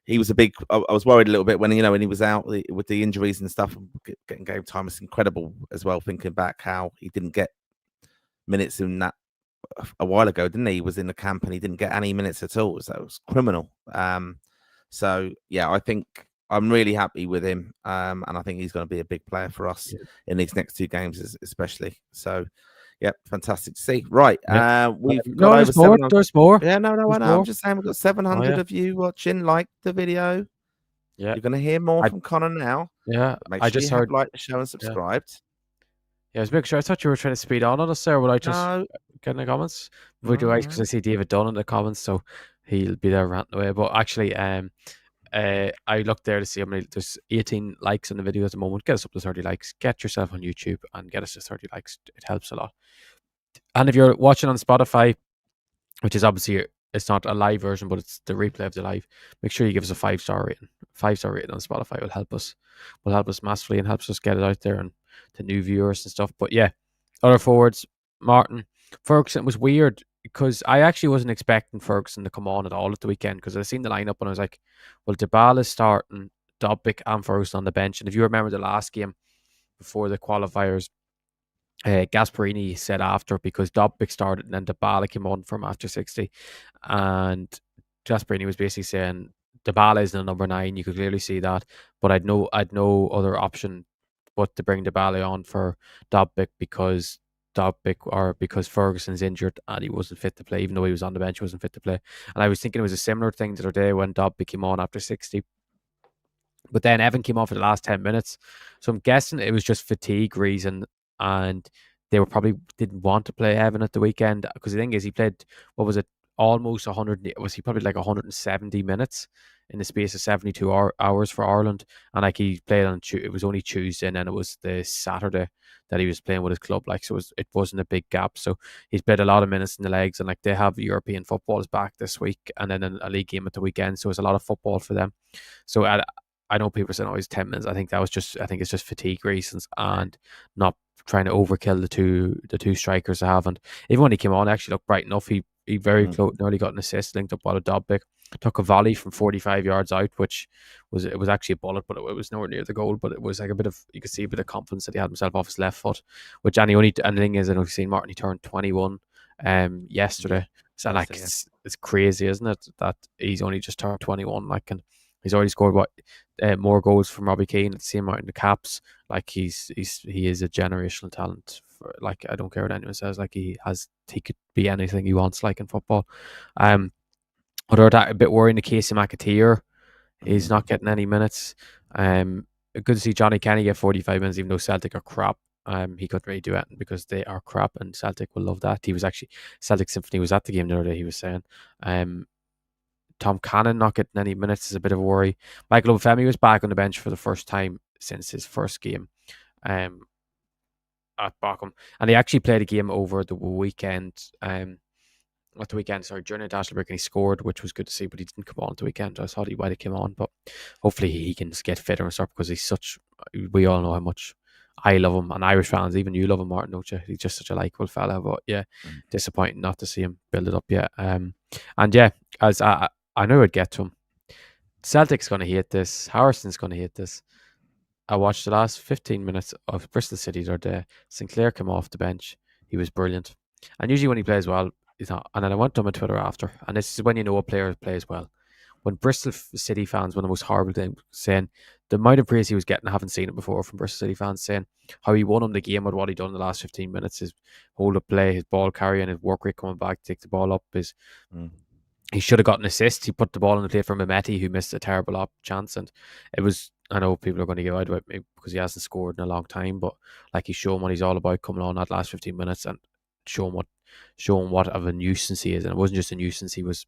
he was I was worried a little bit when he was out with the injuries and stuff, getting game time. It's incredible as well, thinking back how he didn't get minutes in that a while ago, didn't he? He was in the camp and he didn't get any minutes at all, so it was criminal. So yeah, I think I'm really happy with him, and I think he's going to be a big player for us in these next 2 games, especially. So yeah, fantastic to see. Right, we've got over 700. There's more. Yeah, no, I know. I'm just saying we've got 700 of you watching. Like the video. Yeah, you're going to hear more from Conor now. Yeah, make sure you have liked the show and subscribed. Yeah, I was making sure. I thought you were trying to speed on us there. Would I just get in the comments? Would you? Because I see David Dunn in the comments, so he'll be there ranting away. But actually, I looked there to see how many. There's 18 likes on the video at the moment. Get us up to 30 likes. Get yourself on YouTube and get us to 30 likes. It helps a lot. And if you're watching on Spotify, which is obviously it's not a live version, but it's the replay of the live, make sure you give us a 5-star rating. 5-star rating on Spotify will help us. Massively and helps us get it out there and to new viewers and stuff. But yeah, other forwards, Martin Ferguson was weird because I actually wasn't expecting Ferguson to come on at all at the weekend because I seen the lineup and I was like, well, Dybala's starting, Dobbik and Ferguson on the bench. And if you remember the last game before the qualifiers, Gasperini said after, because Dobbik started and then Dybala came on from after 60, and Gasperini was basically saying Dybala is the number 9. You could clearly see that, but I'd no other option but to bring Dybala on for Dobbik because Ferguson's injured and he wasn't fit to play, even though he was on the bench, he wasn't fit to play. And I was thinking it was a similar thing the other day when Dobbik came on after 60. But then Evan came on for the last 10 minutes. So I'm guessing it was just fatigue reason, and they were probably didn't want to play Evan at the weekend because the thing is he played, what was it, almost 100, was he probably like 170 minutes in the space of 72 hours for Ireland. And like he played on, it was only Tuesday and then it was the Saturday that he was playing with his club, like, so it wasn't a big gap. So he's played a lot of minutes in the legs, and like they have European footballs back this week and then a league game at the weekend, so it's a lot of football for them. So I know people saying always 10 minutes. I think it's just fatigue reasons and not trying to overkill the two strikers to have. And even when he came on, actually looked bright enough. He very close, nearly got an assist, linked up while a Dobbik took a volley from 45 yards out, which was actually a bullet, but it was nowhere near the goal. But it was like you could see a bit of confidence that he had himself off his left foot. Which and the thing is, I know you've seen Martin. He turned 21 yesterday. So like it's crazy, isn't it, that he's only just turned 21? Like, and he's already scored more goals from Robbie Keane at the same amount in the caps. Like he is a generational talent. Like I don't care what anyone says. Like he could be anything he wants, like in football. Although that a bit worrying, the Casey McAteer is not getting any minutes. Good to see Johnny Kenny get 45 minutes, even though Celtic are crap. He couldn't really do it because they are crap, and Celtic will love that. He was actually Celtic Symphony was at the game the other day. He was saying, Tom Cannon not getting any minutes is a bit of a worry. Michael Obafemi was back on the bench for the first time since his first game at Bochum, and he actually played a game over the weekend. During the international break, and he scored, which was good to see, but he didn't come on the weekend. I thought he might have come on, but hopefully he can just get fitter and stuff, because we all know how much I love him, and Irish fans, even you love him, Martin, don't you? He's just such a likeable fella, but yeah, disappointing not to see him build it up yet. And yeah, as I knew I'd get to him. Celtic's going to hate this. Harrison's going to hate this. I watched the last 15 minutes of Bristol City the other day. Sinclair came off the bench. He was brilliant. And usually when he plays well, he's not. And then I went on my Twitter after. And this is when you know a player plays well. When Bristol City fans, one of the most horrible things, saying the amount of praise he was getting, I haven't seen it before from Bristol City fans, saying how he won him the game with what he done in the last 15 minutes, his hold up play, his ball carrying, his work rate coming back, take the ball up, he should have got an assist. He put the ball in the play for Mehmeti, who missed a terrible chance. And it was, I know people are going to give out about me because he hasn't scored in a long time, but like he's shown what he's all about coming on that last 15 minutes and showing what of a nuisance he is. And it wasn't just a nuisance, he was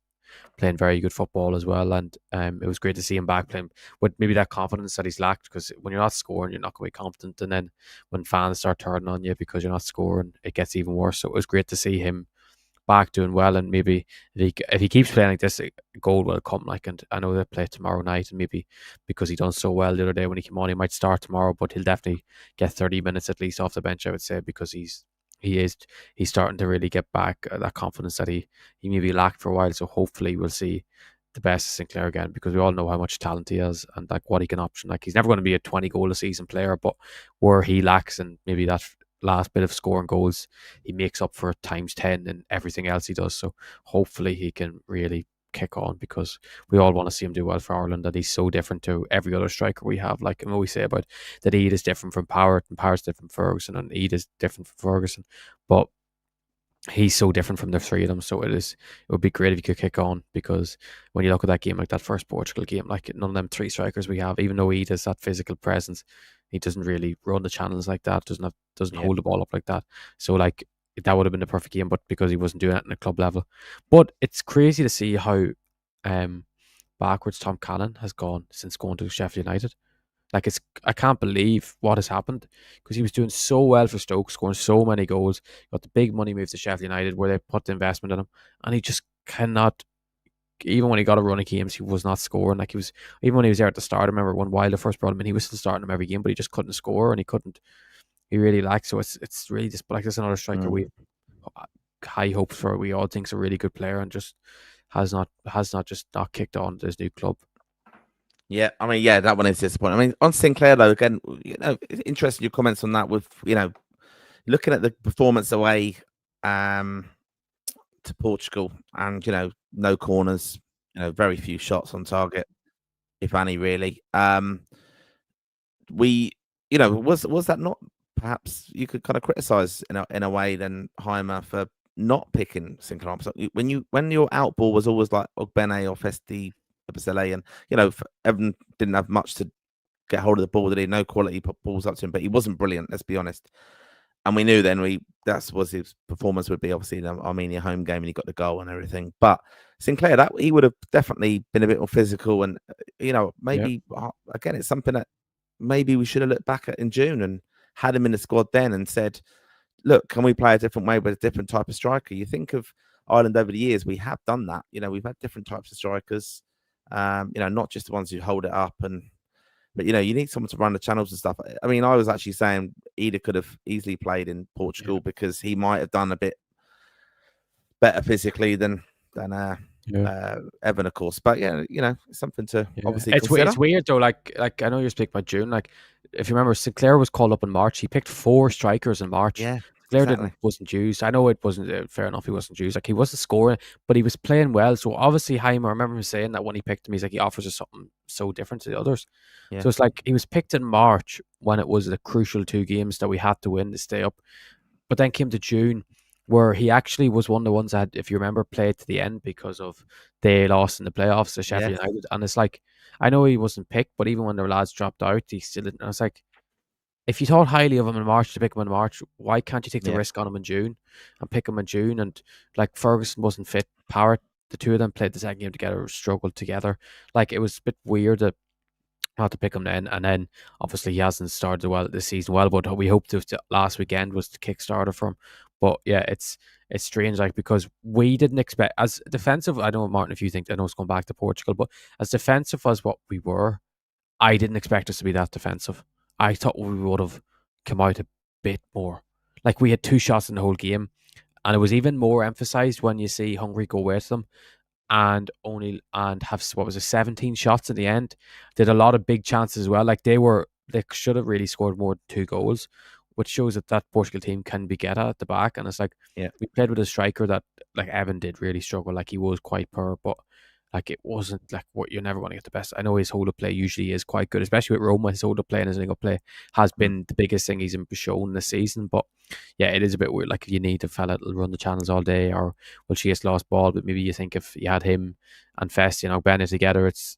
playing very good football as well. And it was great to see him back playing with maybe that confidence that he's lacked, because when you're not scoring, you're not going to be confident. And then when fans start turning on you because you're not scoring, it gets even worse. So it was great to see him back doing well, and maybe if he keeps playing like this, a goal will come. Like, and I know they play tomorrow night, and maybe because he done so well the other day when he came on, he might start tomorrow, but he'll definitely get 30 minutes at least off the bench, I would say, because he's starting to really get back that confidence that he maybe lacked for a while. So hopefully we'll see the best of Sinclair again, because we all know how much talent he has and like what he can option. Like, he's never going to be a 20 goal a season player, but where he lacks and maybe that last bit of scoring goals, he makes up for times 10 in everything else he does. So hopefully he can really kick on, because we all want to see him do well for Ireland, that he's so different to every other striker we have. Like, I always say about that Eid is different from Parrott, and Parrott's different from Ferguson, and Eid is different from Ferguson, but he's so different from the three of them. So it would be great if he could kick on, because when you look at that game, like that first Portugal game, like none of them three strikers we have, even though Eid has that physical presence, he doesn't really run the channels like that, doesn't hold the ball up like that. So like that would have been the perfect game, but because he wasn't doing it in a club level. But it's crazy to see how backwards Tom Cannon has gone since going to Sheffield United. Like, I can't believe what has happened, because he was doing so well for Stoke, scoring so many goals, got the big money move to Sheffield United where they put the investment in him, and he just cannot. Even when he got a run of games, he was not scoring. Like, even when he was there at the start, I remember when Wilder first brought him in, he was still starting him every game, but he just couldn't score, and he really lacked. So it's really just like, there's another striker we have high hopes for. We all think is a really good player, and just has not just not kicked on to his new club. Yeah, I mean, yeah, that one is disappointing. I mean, on Sinclair though, again, it's interesting your comments on that. With looking at the performance away to Portugal, and no corners, very few shots on target, if any, really. Was that not perhaps you could kind of criticize in a way then Heimer for not picking Sinclair up? So when your outball was always like Ogbene or Festi Basile, and Evan didn't have much to get hold of the ball, did he? No quality balls up to him, but he wasn't brilliant, let's be honest. And we knew then that was his performance would be, obviously, the Armenia home game, and he got the goal and everything. But Sinclair, that he would have definitely been a bit more physical, and maybe again, it's something that maybe we should have looked back at in June and had him in the squad then and said, look, can we play a different way with a different type of striker? You think of Ireland over the years, we have done that. We've had different types of strikers. Not just the ones who hold it up, but you need someone to run the channels and stuff. I mean, I was actually saying Ida could have easily played in Portugal because he might have done a bit better physically than Evan, of course. But something to obviously consider. It's weird though. Like I know you're speaking about June. Like, if you remember, Sinclair was called up in March. He picked 4 strikers in March. Yeah. Sinclair wasn't used. I know it wasn't fair enough. He wasn't used. Like, he wasn't scoring, but he was playing well. So obviously, Heimer, I remember him saying that when he picked him, he's like, he offers us something so different to the others. Yeah. So it's like he was picked in March when it was the crucial 2 games that we had to win to stay up. But then came to June, where he actually was one of the ones that, if you remember, played to the end because of they lost in the playoffs to Sheffield United. And it's like, I know he wasn't picked, but even when their lads dropped out, he still didn't. I was like, if you thought highly of him in March to pick him in March, why can't you take the risk on him in June and pick him in June? And like, Ferguson wasn't fit. Parrott, the 2 of them played the second game together, struggled together. Like, it was a bit weird that not to pick him then. And then obviously he hasn't started well this season well, but we hoped last weekend was the kickstarter for him. But yeah, it's strange, like, because we didn't expect, as defensive, I don't know, Martin, if you think, I know it's going back to Portugal, but as defensive as what we were, I didn't expect us to be that defensive. I thought we would have come out a bit more. Like, we had 2 shots in the whole game, and it was even more emphasized when you see Hungary go away to them. and have, what was it, 17 shots in the end. Did a lot of big chances as well. Like they should have really scored more than 2 goals, which shows that Portugal team can be get at the back. And it's like, Yeah. we played with a striker that, like, Evan did really struggle. Like, he was quite poor, but like, it wasn't like what you're never going to get the best. I know his hold up play usually is quite good, especially with Roma. His hold up play and his link up play has been the biggest thing he's shown this season. But yeah, it is a bit weird. Like, you need a fella that'll run the channels all day, or she has lost ball. But maybe you think if you had him and Festi and Ogbene together, it's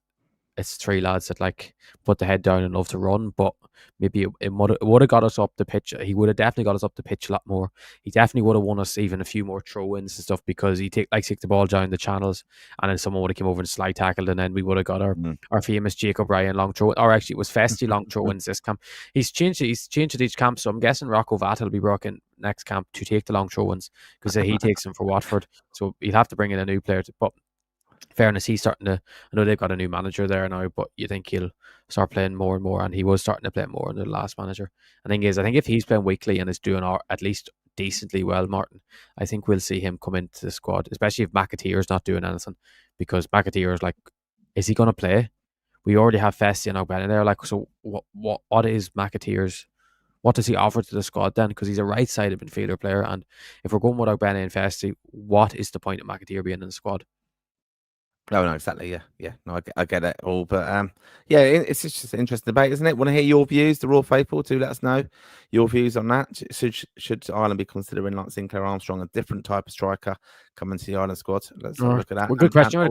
3 lads that like put the head down and love to run. But maybe it would have got us up the pitch. He would have definitely got us up the pitch a lot more. He definitely would have won us even a few more throw-ins and stuff, because he take the ball down the channels, and then someone would have come over and slide tackled, and then we would have got our famous Jacob Ryan long throw, or actually it was Festi long throw-ins this camp. He's changed at each camp, so I'm guessing Rocco Vata will be brought in next camp to take the long throw-ins, because he takes them for Watford, so he'll have to bring in a new player. But fairness, he's starting to. I know they've got a new manager there now, but you think he'll start playing more and more, and he was starting to play more under the last manager. I think if he's playing weekly and is doing at least decently well, Martin, I think we'll see him come into the squad, especially if McAteer's not doing anything, because McAteer is like, is he going to play? We already have Festi and Ogbene there, like, so what is McAteer's? What does he offer to the squad then? Because he's a right-sided midfielder player, and if we're going with Ogbene and Festi, what is the point of McAteer being in the squad? Oh no, exactly. Yeah. No, I get it all, but yeah, it's just an interesting debate, isn't it? Want to hear your views, the Raw faithful? Do let us know your views on that. Should Ireland be considering, like, Sinclair Armstrong, a different type of striker coming to the Ireland squad? Let's have a look at that. Well, good question.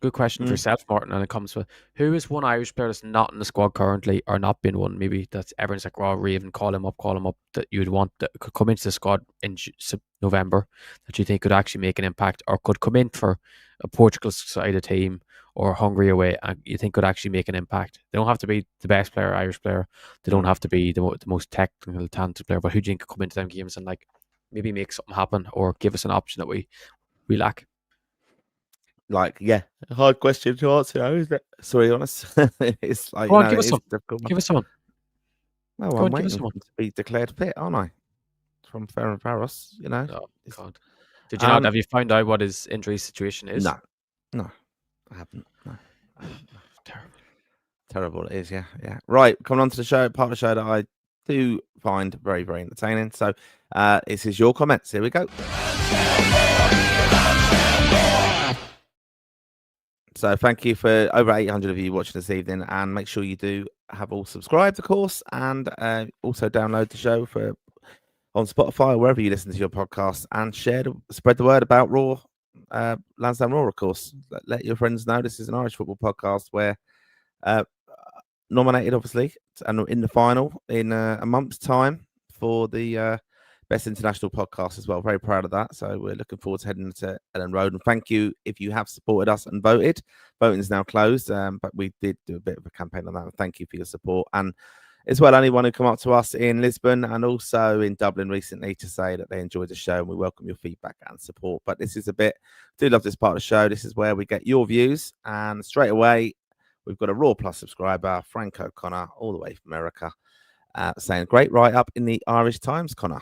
Good Mm. question for yourself, Martin. And it comes with, who is one Irish player that's not in the squad currently, or not been one? Maybe that's everyone's like, oh, Raven, call him up, that you'd want that could come into the squad in November, that you think could actually make an impact, or could come in for a Portugal sided team or Hungary away, and you think could actually make an impact. They don't have to be the best player, Irish player. They don't have to be the most technical, talented player. But who do you think could come into them games and like maybe make something happen, or give us an option that we lack? Like, yeah, a hard question to answer, isn't it? Sorry, honest. It's like, Go on, give us some. difficult. Give us someone. Well, I'm waiting to be declared fit, aren't I? From Ferenc Parrott, you know. Oh God! Did you not? Have you found out what his injury situation is? No, I haven't. No. Terrible. It is, yeah. Right, coming on to the show, part of the show that I do find very, very entertaining. So, this is your comments. Here we go. So thank you for over 800 of you watching this evening, and make sure you do have all subscribed, of course, and also download the show on Spotify or wherever you listen to your podcast, and spread the word about Raw, Lansdowne Raw, of course. Let your friends know this is an Irish football podcast where nominated, obviously, and in the final in a month's time for the Best International Podcast as well. Very proud of that. So we're looking forward to heading to Ellen Road. And thank you if you have supported us and voted. Voting is now closed, but we did do a bit of a campaign on that. And thank you for your support. And as well, anyone who come up to us in Lisbon and also in Dublin recently to say that they enjoyed the show, and we welcome your feedback and support. But this is I do love this part of the show. This is where we get your views. And straight away, we've got a Raw Plus subscriber, Franco Conor, all the way from America, saying, great write-up in the Irish Times, Conor.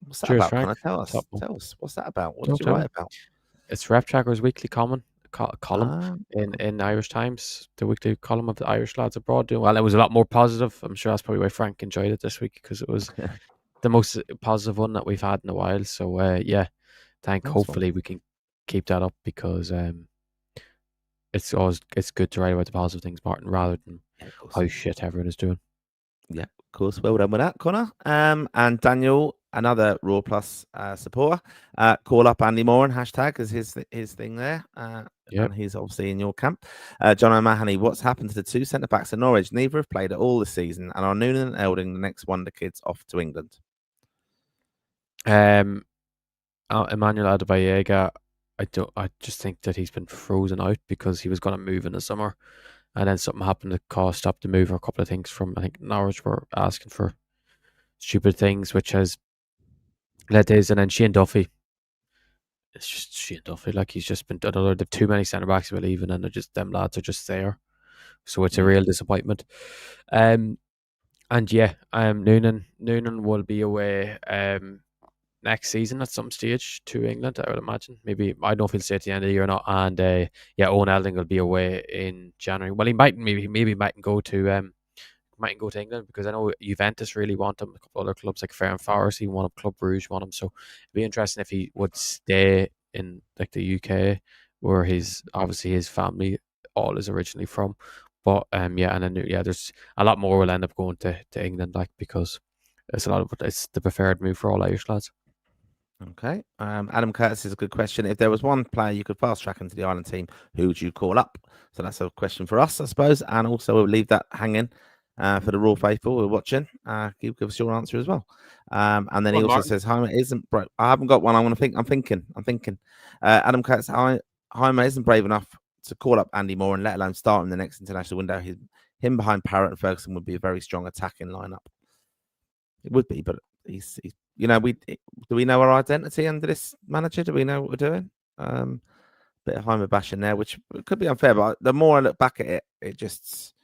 What's that Cheers, about, Frank. Conor? Tell us. What's that about? What did you write about? It's Rep Tracker's weekly column in Irish Times, the weekly column of the Irish lads abroad doing well. It was a lot more positive. I'm sure that's probably why Frank enjoyed it this week, because it was the most positive one that we've had in a while. So yeah, hopefully we can keep that up, because it's good to write about the positive things, Martin, rather than how shit everyone is doing. Yeah, of course. Well done with that, Conor. And Daniel, another Raw Plus supporter, call up Andy Moran, hashtag is his thing there. And he's obviously in your camp. John O'Mahony, what's happened to the two centre backs at Norwich? Neither have played at all this season, and are Noonan and Elding the next wonder kids off to England? Emmanuel Adebayoga, I just think that he's been frozen out because he was going to move in the summer, and then something happened to stop the move, or a couple of things from, I think, Norwich were asking for stupid things, which has led to his. And then Shane Duffy, it's just Shane Duffy, like, he's just been another. They've too many centre backs are leaving, and them lads are just there, so it's a real disappointment. And yeah, Noonan will be away. next season at some stage to England, I would imagine. Maybe, I don't know if he'll stay at the end of the year or not. And Owen Elding will be away in January. Well, he might mightn't go to England, because I know Juventus really want him. A couple other clubs like Ferran Forest, even want him. Club Brugge want him. So it'd be interesting if he would stay in like the UK, where obviously his family all is originally from. But and then there's a lot more will end up going to England, like, because it's the preferred move for all Irish lads. Okay. Adam Curtis is a good question. If there was one player you could fast track into the Ireland team, who would you call up? So that's a question for us, I suppose. And also we'll leave that hanging for the Raw faithful who are watching. Give us your answer as well. And then he also says, Jaime isn't brave. I haven't got one. I'm thinking. Adam Curtis, Jaime isn't brave enough to call up Andy Moran, let alone start in the next international window. Him behind Parrott and Ferguson would be a very strong attacking lineup. It would be, but he's do we know our identity under this manager? Do we know what we're doing? Bit of Jaime bashing there, which could be unfair, but the more I look back at it, it just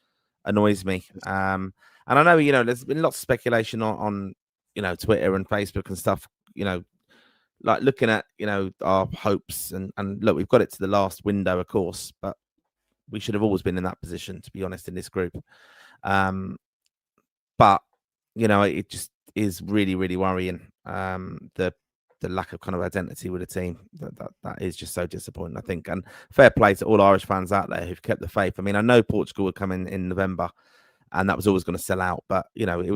annoys me. And I know, there's been lots of speculation on Twitter and Facebook and stuff, like looking at, our hopes and look, we've got it to the last window, of course, but we should have always been in that position, to be honest, in this group. But, it just is really, really worrying. The lack of kind of identity with the team, that is just so disappointing, I think. And fair play to all Irish fans out there who've kept the faith. I mean, I know Portugal would come in November, and that was always going to sell out. But it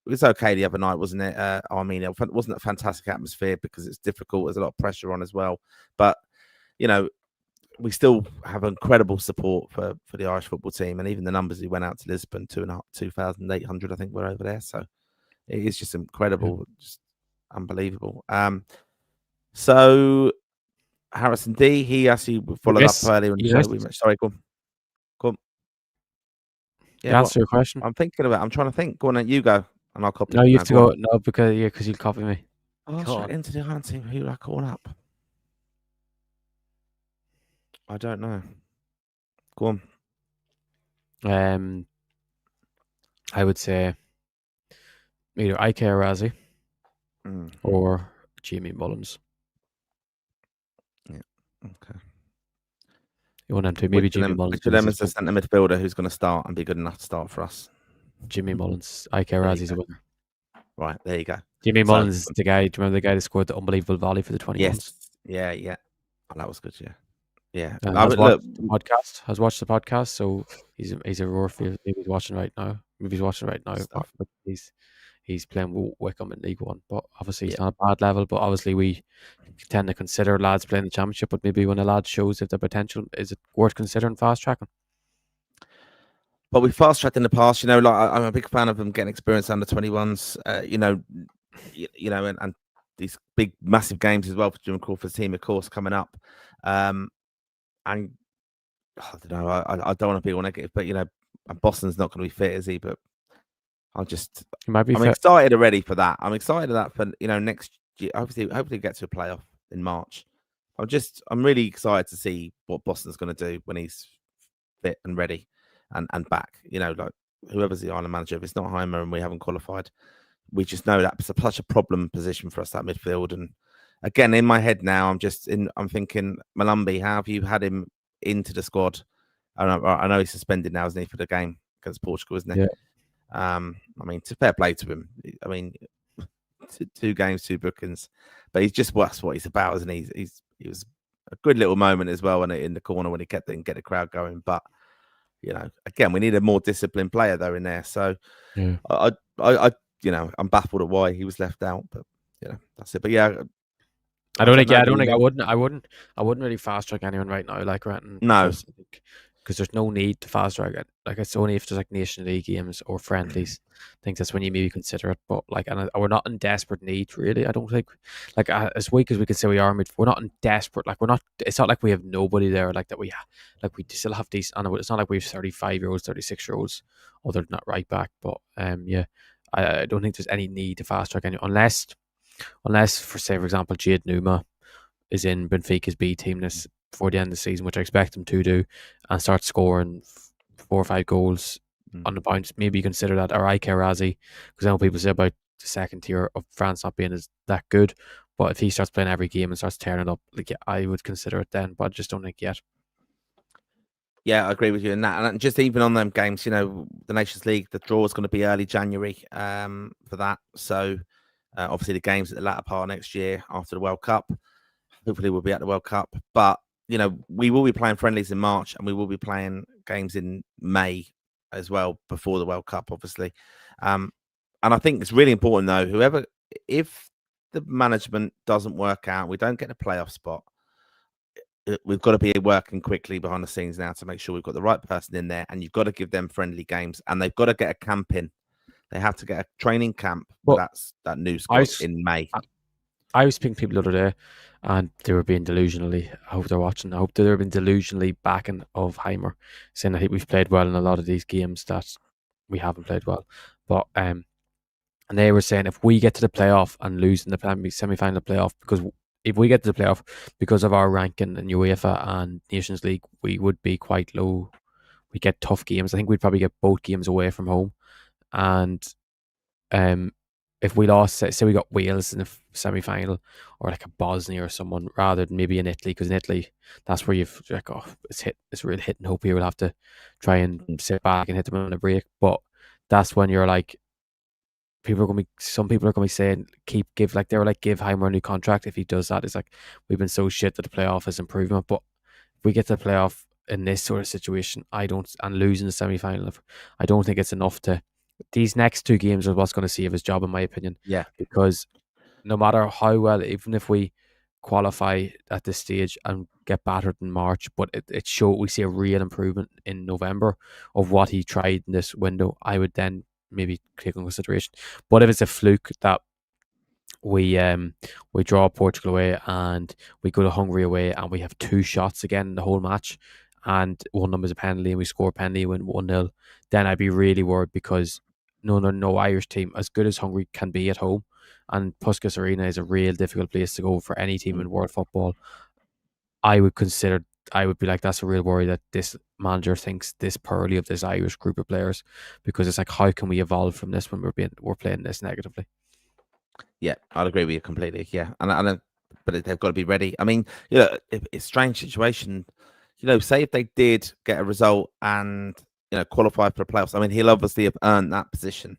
was okay the other night, wasn't it? Armenia, it wasn't a fantastic atmosphere because it's difficult. There's a lot of pressure on as well. But we still have incredible support for the Irish football team, and even the numbers who went out to Lisbon, 2,800, I think, were over there. So it is just incredible, just unbelievable. So Harrison D, he actually followed up earlier in the show. Sorry, go on. Yeah, answer your question. I'm trying to think. Go on, you go, and I'll copy. No, you have to go. No, because you'll copy me. Straight into the Ireland team. Who do I call up? I don't know. Go on. I would say either Ike Arazi or Jimmy Mullins. Yeah. Okay. You want them to maybe Jimmy Mullins. Which of them is the centre midfielder who's going to start and be good enough to start for us? Jimmy Mullins. Ike Arazi's a winner. Right, there you go. Jimmy Mullins is the guy. Do you remember the guy that scored the unbelievable volley for the 21s? Yes. Yeah. Oh, that was good. Yeah. I was watched the podcast, so he's a roar for you. Maybe he's watching right now. But he's playing Wickham in League One, but obviously he's not a bad level. But obviously we tend to consider lads playing the Championship. But maybe when a lad shows if the potential, is it worth considering fast tracking? But we fast tracked in the past. I'm a big fan of them getting experience under 21s. And these big, massive games as well for Jim Crawford's team, of course, coming up. And I don't know. I don't want to be all negative, but Boston's not going to be fit, is he? But I'm excited already for that. I'm excited that for next year. Hopefully get to a playoff in March. I'm really excited to see what Boston's going to do when he's fit and ready and back. Like whoever's the Ireland manager, if it's not Jaime and we haven't qualified, we just know that's such a problem position for us, that midfield. And again, in my head now, I'm thinking, Malumbi, how have you had him into the squad? I know he's suspended now, isn't he, for the game against Portugal, isn't he? Yeah. I mean, to fair play to him. I mean, 2 games, 2 bookings, but that's what he's about, isn't he? He was a good little moment as well in the corner when he get the crowd going. But again, we need a more disciplined player though in there. So yeah. I'm baffled at why he was left out, but that's it. But yeah. I wouldn't really fast track anyone right now, like Ranton. No. Because there's no need to fast track it. Like it's only if there's like Nation League games or friendlies. I think that's when you maybe consider it. But we're not in desperate need, really. I don't think as weak as we could say we are, we're not in desperate. Like we're not. It's not like we have nobody there. Like that we still have decent. I know it's not like we have 35-year-olds, 36-year-olds, other than that right back. But I don't think there's any need to fast track anyone unless for example, Jade Numa is in Benfica's B team before the end of the season, which I expect him to do, and start scoring 4 or 5 goals on the bounce. Maybe you consider that, or Ike Arazi, because I know people say about the second tier of France not being as that good. But if he starts playing every game and starts tearing it up, like, I would consider it then. But I just don't think yet. Yeah, I agree with you in that. And just even on them games, you know, the Nations League, the draw is going to be early January for that. So obviously the games at the latter part of next year after the World Cup. Hopefully we'll be at the World Cup. But, you know, we will be playing friendlies in March and we will be playing games in May as well before the World Cup, obviously. And I think it's really important, though, if the management doesn't work out, we don't get a playoff spot, we've got to be working quickly behind the scenes now to make sure we've got the right person in there, and you've got to give them friendly games, and they've got to get a camp in. They have to get a training camp for that new squad in May. I was speaking to people the other day, and they were being delusionally. I hope they're watching. I hope they were being delusionally backing of Heimer, saying that we've played well in a lot of these games that we haven't played well. But and they were saying if we get to the playoff and lose in the semi-final playoff, because if we get to the playoff because of our ranking in UEFA and Nations League, we would be quite low. We get tough games. I think we'd probably get both games away from home, and if we lost, say we got Wales in the semi-final, or like a Bosnia or someone, rather than maybe in Italy, because in Italy that's where you've like, oh, it's real hit and hope here. We'll have to try and sit back and hit them on a break, but that's when you're like, some people are gonna be saying give Heimer a new contract if he does that. It's like, we've been so shit that the playoff is improvement, but if we get to the playoff in this sort of situation, and losing the semi-final, I don't think it's enough to. These next two games are what's going to save his job, in my opinion. Yeah, because no matter how well, even if we qualify at this stage and get battered in March, but we see a real improvement in November of what he tried in this window, I would then maybe take in consideration. But if it's a fluke that we draw Portugal away and we go to Hungary away and we have two shots again in the whole match, and one of them is a penalty and we score a penalty, win 1-0, then I'd be really worried, because no Irish team, as good as Hungary can be at home, and Puskas Arena is a real difficult place to go for any team in world football, I would be like, that's a real worry that this manager thinks this poorly of this Irish group of players, because it's like, how can we evolve from this when we're playing this negatively? Yeah, I'd agree with you completely. Yeah, but they've got to be ready. I mean, you know, it's a strange situation. You know, say if they did get a result and, you know, qualify for the playoffs, I mean, he'll obviously have earned that position.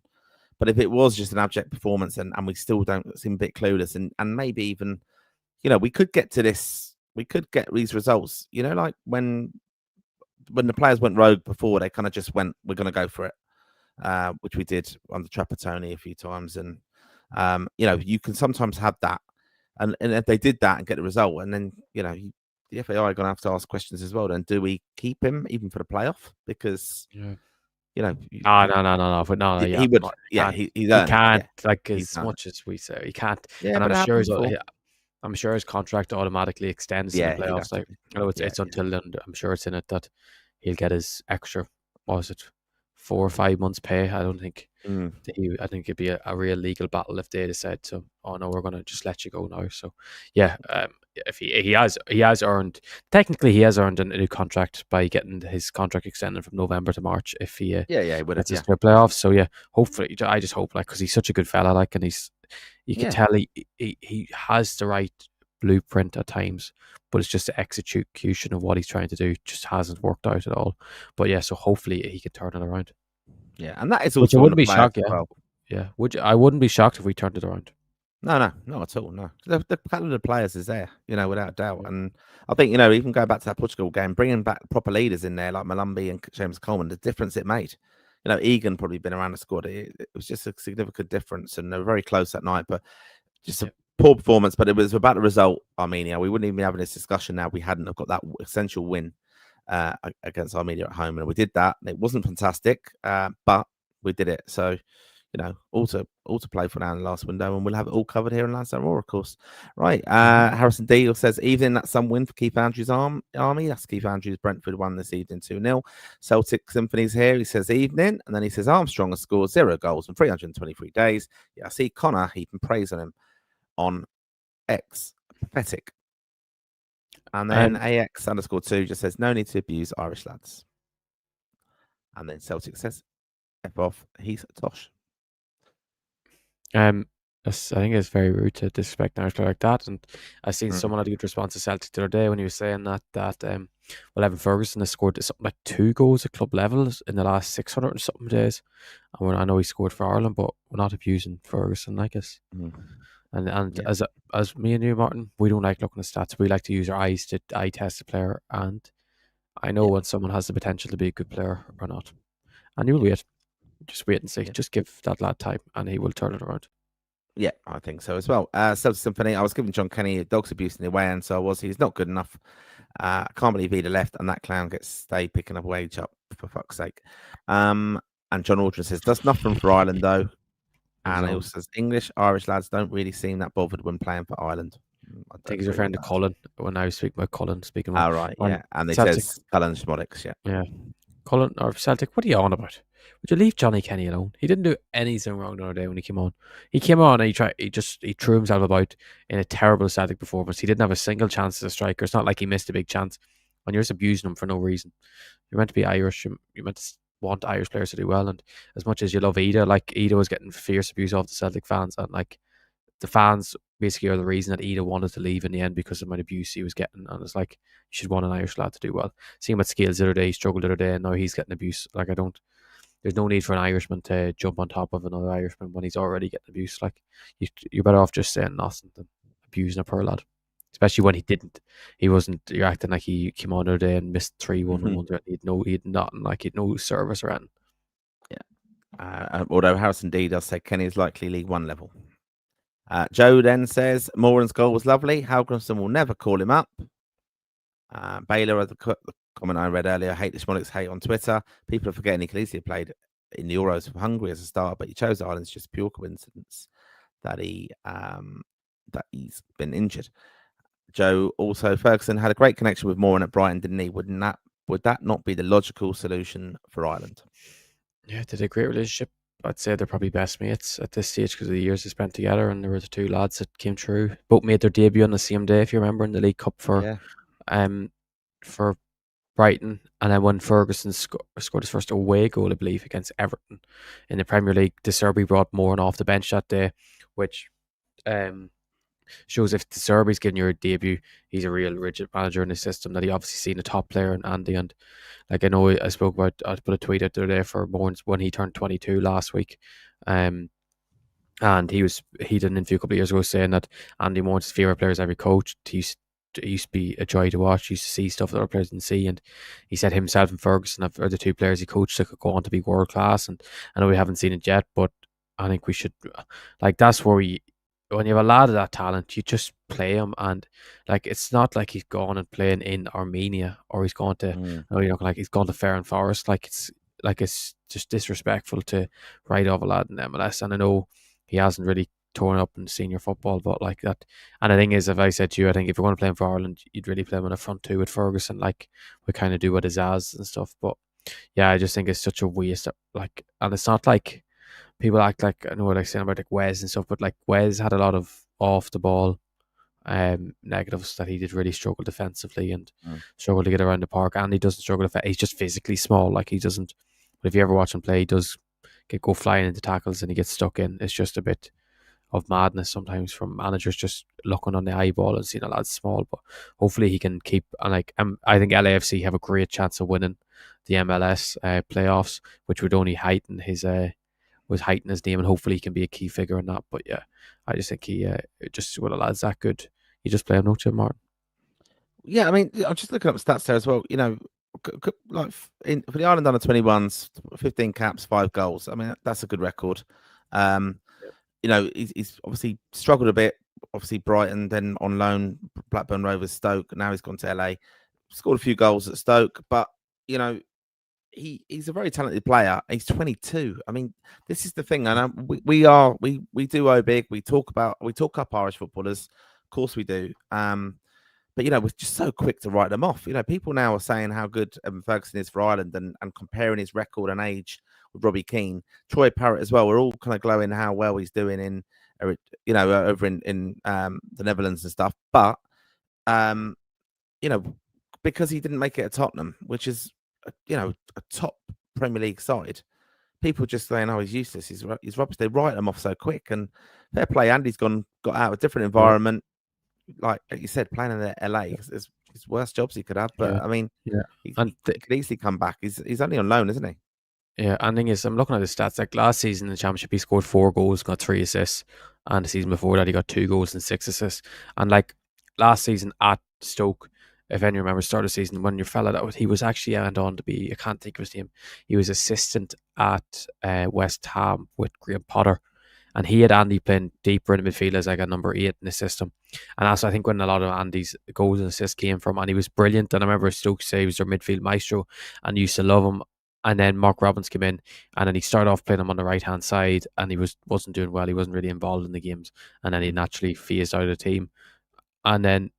But if it was just an abject performance and we still don't seem a bit clueless, and maybe even, you know, we could get these results, you know, like when the players went rogue before, they kind of just went, we're going to go for it, which we did on the Trapattoni a few times. And, you know, you can sometimes have that. And if they did that and get the result, and then, you know, the FAI are going to have to ask questions as well. Then do we keep him even for the playoff? Because, yeah, you know, no. But no, he would. Yeah, he can't. Yeah, like, as much as we say, he can't. Yeah, and but I'm sure his contract automatically extends in the playoffs. Like, I know it's until then. I'm sure it's in it that he'll get his extra. What was it, 4 or 5 months' pay? I don't think. I think it'd be a real legal battle if they decide to. Oh no, we're gonna just let you go now. So yeah, if he has earned, technically he has earned a new contract by getting his contract extended from November to March. If he he would have gets to the playoffs. So yeah, hopefully, I just hope, like, because he's such a good fella, like, and you can tell he has the right blueprint at times, but it's just the execution of what he's trying to do just hasn't worked out at all. But yeah, so hopefully he can turn it around. Yeah, and that is also. Which I wouldn't be shocked. Well. Yeah. I wouldn't be shocked if we turned it around. No, not at all. No, the caliber of players is there, you know, without doubt. And I think, you know, even going back to that Portugal game, bringing back proper leaders in there like Malumbi and James Coleman, the difference it made. You know, Egan probably been around the squad. It was just a significant difference, and they were very close that night. But just a poor performance. But it was about the result. Armenia. We wouldn't even be having this discussion now if we hadn't have got that essential win against Armenia at home, and we did that. It wasn't fantastic, but we did it. So, you know, all to play for now in the last window, and we'll have it all covered here in Lansdowne Roar, of course. Right. Harrison Deal says, evening, that's some win for Keith Andrews' army. That's Keith Andrews. Brentford won this evening 2-0. Celtic Symphony's here. He says, evening. And then he says, Armstrong has scored 0 goals in 323 days. Yeah, I see Conor heaping praise on him on X. Pathetic. And then AX_2 just says, no need to abuse Irish lads. And then Celtic says, F off, he's Tosh. I think it's very rude to disrespect an Irish player like that. And I seen Mm. someone had a good response to Celtic the other day when he was saying that well, Evan Ferguson has scored something like 2 goals at club level in the last 600 and something days. And I know he scored for Ireland, but we're not abusing Ferguson, I guess. Mm. And Yeah. as me and you, Martin, we don't like looking at stats. We like to use our eyes to eye test the player. And I know when someone has the potential to be a good player or not. And you'll wait. Just wait and see. Yeah. Just give that lad time and he will turn it around. Yeah, I think so as well. Celtic Symphony, I was giving John Kenny dogs abuse in the away end, so he's not good enough. I can't believe he'd have left and that clown gets stay picking a wage up, for fuck's sake. And John Aldrin says, does nothing for Ireland though. And he also says, English, Irish lads don't really seem that bothered when playing for Ireland. I think he's referring to Cullen when I was speaking about Cullen. Oh, right, yeah. And he Celtic. says Cullen Schmodics, yeah. Yeah. Cullen or Celtic, what are you on about? Would you leave Johnny Kenny alone? He didn't do anything wrong the other day when he came on. He came on and he threw himself about in a terrible Celtic performance. He didn't have a single chance as a striker. It's not like he missed a big chance. And you're just abusing him for no reason. You're meant to be Irish. You're meant to want Irish players to do well. And as much as you love Ida, like Ida was getting fierce abuse off the Celtic fans, and like the fans basically are the reason that Ida wanted to leave in the end because of the abuse he was getting. And it's like, you should want an Irish lad to do well. Seeing what Scales the other day, he struggled the other day, and now he's getting abuse. Like, there's no need for an Irishman to jump on top of another Irishman when he's already getting abuse. Like, you're better off just saying nothing than abusing a poor lad. Especially when he didn't. He wasn't, you're acting like he came on the other day and missed 3-1 and wonder he had nothing, like he had no service or anything. Yeah. Although Harrison D does say Kenny is likely League One level. Joe then says Moran's goal was lovely. Halgrimsson will never call him up. Baylor, the comment I read earlier, hate the Schmolix hate on Twitter. People are forgetting he could easily have played in the Euros for Hungary as a starter, but he chose Ireland. It's just pure coincidence that he's been injured. Joe also Ferguson had a great connection with Moran at Brighton, didn't he? Would that not be the logical solution for Ireland? Yeah, they had a great relationship. I'd say they're probably best mates at this stage because of the years they spent together, and there were the 2 lads that came through. Both made their debut on the same day, if you remember, in the League Cup for Brighton. And then when Ferguson scored his first away goal, I believe, against Everton in the Premier League, De Zerbi brought Moran off the bench that day, which shows if De Zerbi's getting your debut, he's a real rigid manager in the system, that he obviously seen a top player in Andy. And like, I know I put a tweet out the other day for Moran's when he turned 22 last week. And he did an interview a couple of years ago saying that Andy Moran's favorite players every coach. He used to be a joy to watch. He used to see stuff that other players didn't see, and he said himself and Ferguson are the 2 players he coached that could go on to be world class. And I know we haven't seen it yet, but I think we should, like, that's where when you have a lad of that talent, you just play him. And like, it's not like he's gone and playing in Armenia or he's gone to he's gone to Fair and Forest. It's just disrespectful to write off a lad in MLS. And I know he hasn't really torn up in senior football, but like that. And the thing is, if I said to you, I think if you're going to play him for Ireland, you'd really play him on the front 2 with Ferguson, like we kind of do with his as and stuff. But yeah, I just think it's such a waste. Like, and it's not like people act like, I know what I'm saying about like Wes and stuff, but like Wes had a lot of off the ball negatives, that he did really struggle defensively and struggle to get around the park. And he doesn't struggle he's just physically small. Like, he doesn't, but if you ever watch him play, he does go flying into tackles and he gets stuck in. It's just a bit of madness sometimes from managers just looking on the eyeball and seeing a lad small. But hopefully he can keep, and like, I think LAFC have a great chance of winning the MLS playoffs, which would only heighten his name, and hopefully he can be a key figure in that. But yeah, I just think he just when a lad's that good, you just play him, don't you, Martin? Yeah, I mean, I'm just looking up stats there as well. You know, like for the Ireland under 21s, 15 caps, 5 goals. I mean, that's a good record. You know, he's obviously struggled a bit. Obviously, Brighton, then on loan, Blackburn Rovers, Stoke. Now he's gone to LA. Scored a few goals at Stoke, but you know, he's a very talented player. He's 22. I mean, this is the thing. And we do owe big. We talk up Irish footballers. Of course we do. But you know, we're just so quick to write them off. You know, people now are saying how good Ferguson is for Ireland and comparing his record and age with Robbie Keane, Troy Parrott as well. We're all kind of glowing how well he's doing in, you know, over in the Netherlands and stuff. But you know, because he didn't make it at Tottenham, which is you know, a top Premier League side, people just saying, "Oh, he's useless. He's rubbish." They write him off so quick. And fair play, Andy's got out of a different environment. Like you said, playing in the LA, there's worse jobs he could have. But I mean, he could easily come back. He's only on loan, isn't he? Yeah, and the thing is, I'm looking at the stats. Like last season in the championship, he scored 4 goals, got 3 assists, and the season before that, he got 2 goals and 6 assists. And like last season at Stoke, if anyone remembers, start of the season when your fella he was actually went on to be, I can't think of his name. He was assistant at West Ham with Graham Potter, and he had Andy playing deeper in the midfield as like a number 8 in the system. And that's I think when a lot of Andy's goals and assists came from, and he was brilliant. And I remember Stoke say he was their midfield maestro, and used to love him. And then Mark Robbins came in, and then he started off playing him on the right hand side, and he wasn't doing well. He wasn't really involved in the games, and then he naturally phased out of the team. And then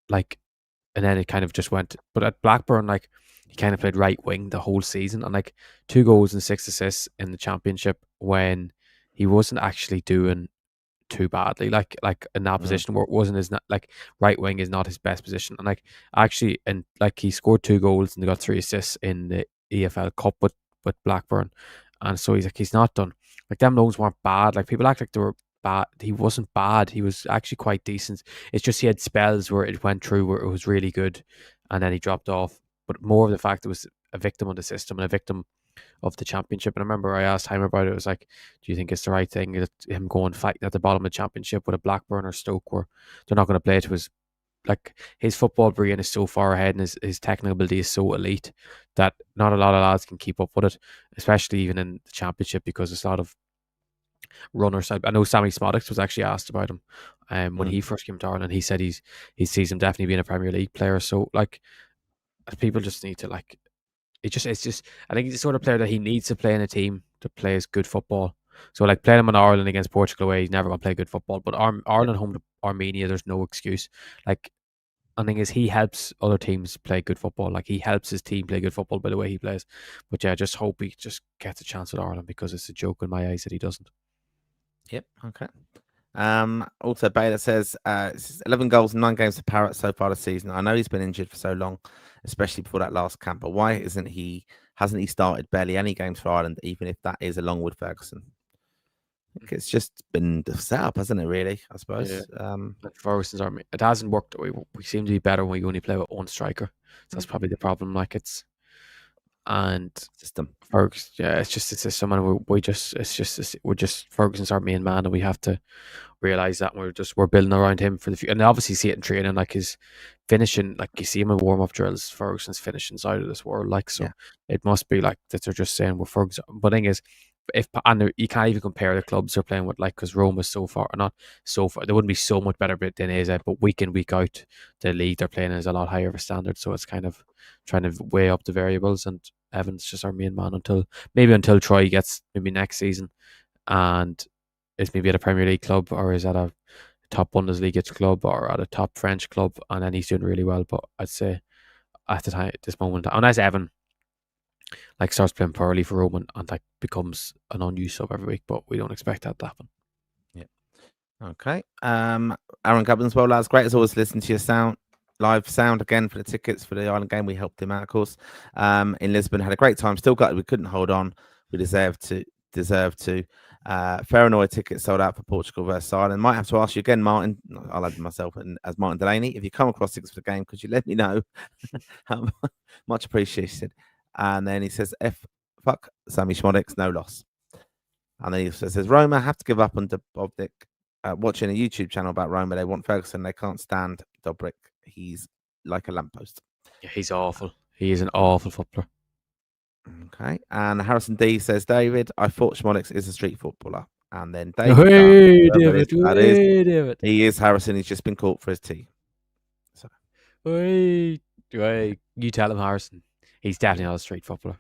it kind of just went. But at Blackburn, like he kind of played right wing the whole season, and like 2 goals and 6 assists in the championship when he wasn't actually doing too badly. Like in that position where it wasn't his like right wing is not his best position, and like actually, and like he scored 2 goals and they got 3 assists in the EFL Cup with Blackburn, and so he's not done. Like them loans weren't bad. Like people act like they were bad. He wasn't bad. He was actually quite decent. It's just he had spells where it went through where it was really good, and then he dropped off. But more of the fact it was a victim of the system and a victim of the championship. And I remember I asked him about it. It was like, do you think it's the right thing that him going fighting at the bottom of the championship with a Blackburn or Stoke where they're not going to play to his, like his football brain is so far ahead and his technical ability is so elite that not a lot of lads can keep up with it, especially even in the championship because there's a lot of runners. I know Sammy Smodics was actually asked about him when he first came to Ireland. He said he sees him definitely being a Premier League player. So like people just need to like, it's just I think he's the sort of player that he needs to play in a team to play his good football. So like playing him in Ireland against Portugal away, he's never going to play good football. But Ireland home to Armenia, there's no excuse. Like I think is he helps other teams play good football. Like he helps his team play good football by the way he plays. But yeah, I just hope he just gets a chance with Ireland because it's a joke in my eyes that he doesn't. Yep. Okay. Also Baylor says 11 goals in 9 games for Parrott so far this season. I know he's been injured for so long, especially before that last camp, but why hasn't he started barely any games for Ireland, even if that is along with Ferguson? I think it's just been the setup, hasn't it, really, I suppose? Yeah. Ferguson's army, it hasn't worked. We seem to be better when we only play with one striker. So that's probably the problem. Like it's and system. Ferguson, yeah, it's just someone we're just Ferguson's our main man, and we have to realize that we're building around him for the future. And obviously see it in training, like his finishing, like you see him in warm up drills. Ferguson's finishing's out of this world, like so. Yeah. It must be like that they're just saying we're Ferguson. But the thing is, you can't even compare the clubs they're playing with, like because Roma's so far, not so far. They wouldn't be so much better than AZ, but week in week out, the league they're playing is a lot higher of a standard. So it's kind of trying to weigh up the variables. And Evan's just our main man until Troy gets maybe next season, and is maybe at a Premier League club or is at a top Bundesliga club or at a top French club, and then he's doing really well. But I'd say at the time, at this moment, unless Evan like starts playing poorly for Roman and like becomes an unused sub every week, but we don't expect that to happen. Yeah. Okay. Aaron Gubbins, well, lads, great as always. Listen to your live sound again for the tickets for the Ireland game. We helped him out, of course. In Lisbon, had a great time. Still got it. We couldn't hold on. We deserve to. Ferranoy tickets sold out for Portugal versus Ireland. Might have to ask you again, Martin. I'll add myself as Martin Delaney. If you come across tickets for the game, could you let me know? Much appreciated. And then he says, fuck Sammy Schmodics, no loss. And then he says, Roma have to give up on Dubravnik. Watching a YouTube channel about Roma, they want Ferguson. They can't stand Dubravnik. He's like a lamppost. Yeah, he's awful. He is an awful footballer. Okay. And Harrison D says, David, I thought Schmodics is a street footballer. And then David, David. He is Harrison. He's just been caught for his tea. So. Wait. You tell him, Harrison. He's definitely not a street footballer.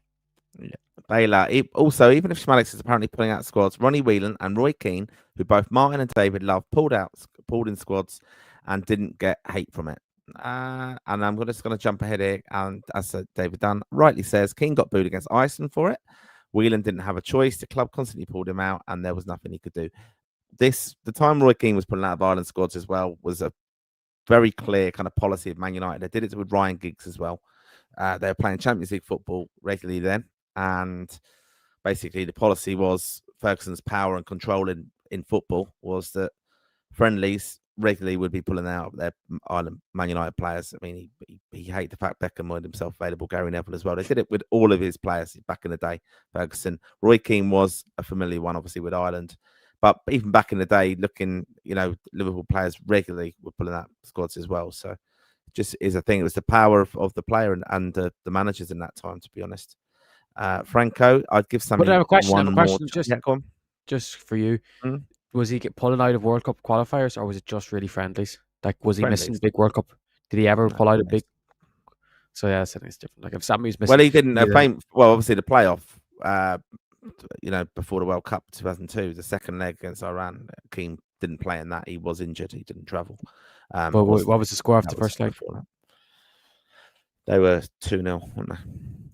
Yeah. Baylor. Also, even if Schmodics is apparently pulling out squads, Ronnie Whelan and Roy Keane, who both Martin and David love, pulled in squads and didn't get hate from it. And I'm just going to jump ahead here. And as David Dunn rightly says, Keane got booed against Iceland for it. Whelan didn't have a choice. The club constantly pulled him out, and there was nothing he could do. The time Roy Keane was pulling out of Ireland squads as well was a very clear kind of policy of Man United. They did it with Ryan Giggs as well. They were playing Champions League football regularly then, and basically the policy was Ferguson's power and control in football was that friendlies regularly would be pulling out their Ireland Man United players. I mean, he hated the fact Beckham made himself available, Gary Neville as well. They did it with all of his players back in the day. Ferguson, Roy Keane was a familiar one, obviously, with Ireland. But even back in the day, looking, Liverpool players regularly were pulling out squads as well. So just is a thing. It was the power of the player and the managers in that time, to be honest. Franco, I'd give Sammy I have a question. one more. Go on. Just for you. Mm. Was he pulling out of World Cup qualifiers, or was it just really friendlies? Like, was he missing big World Cup? Did he ever pull out a big? So yeah, I think it's different. Like if Sammy's missing, well, he didn't. Well, obviously the playoff. Before the World Cup 2002, the second leg against Iran, Keane didn't play in that. He was injured. He didn't travel. But what was the score after the first leg? They were 2-0, weren't they?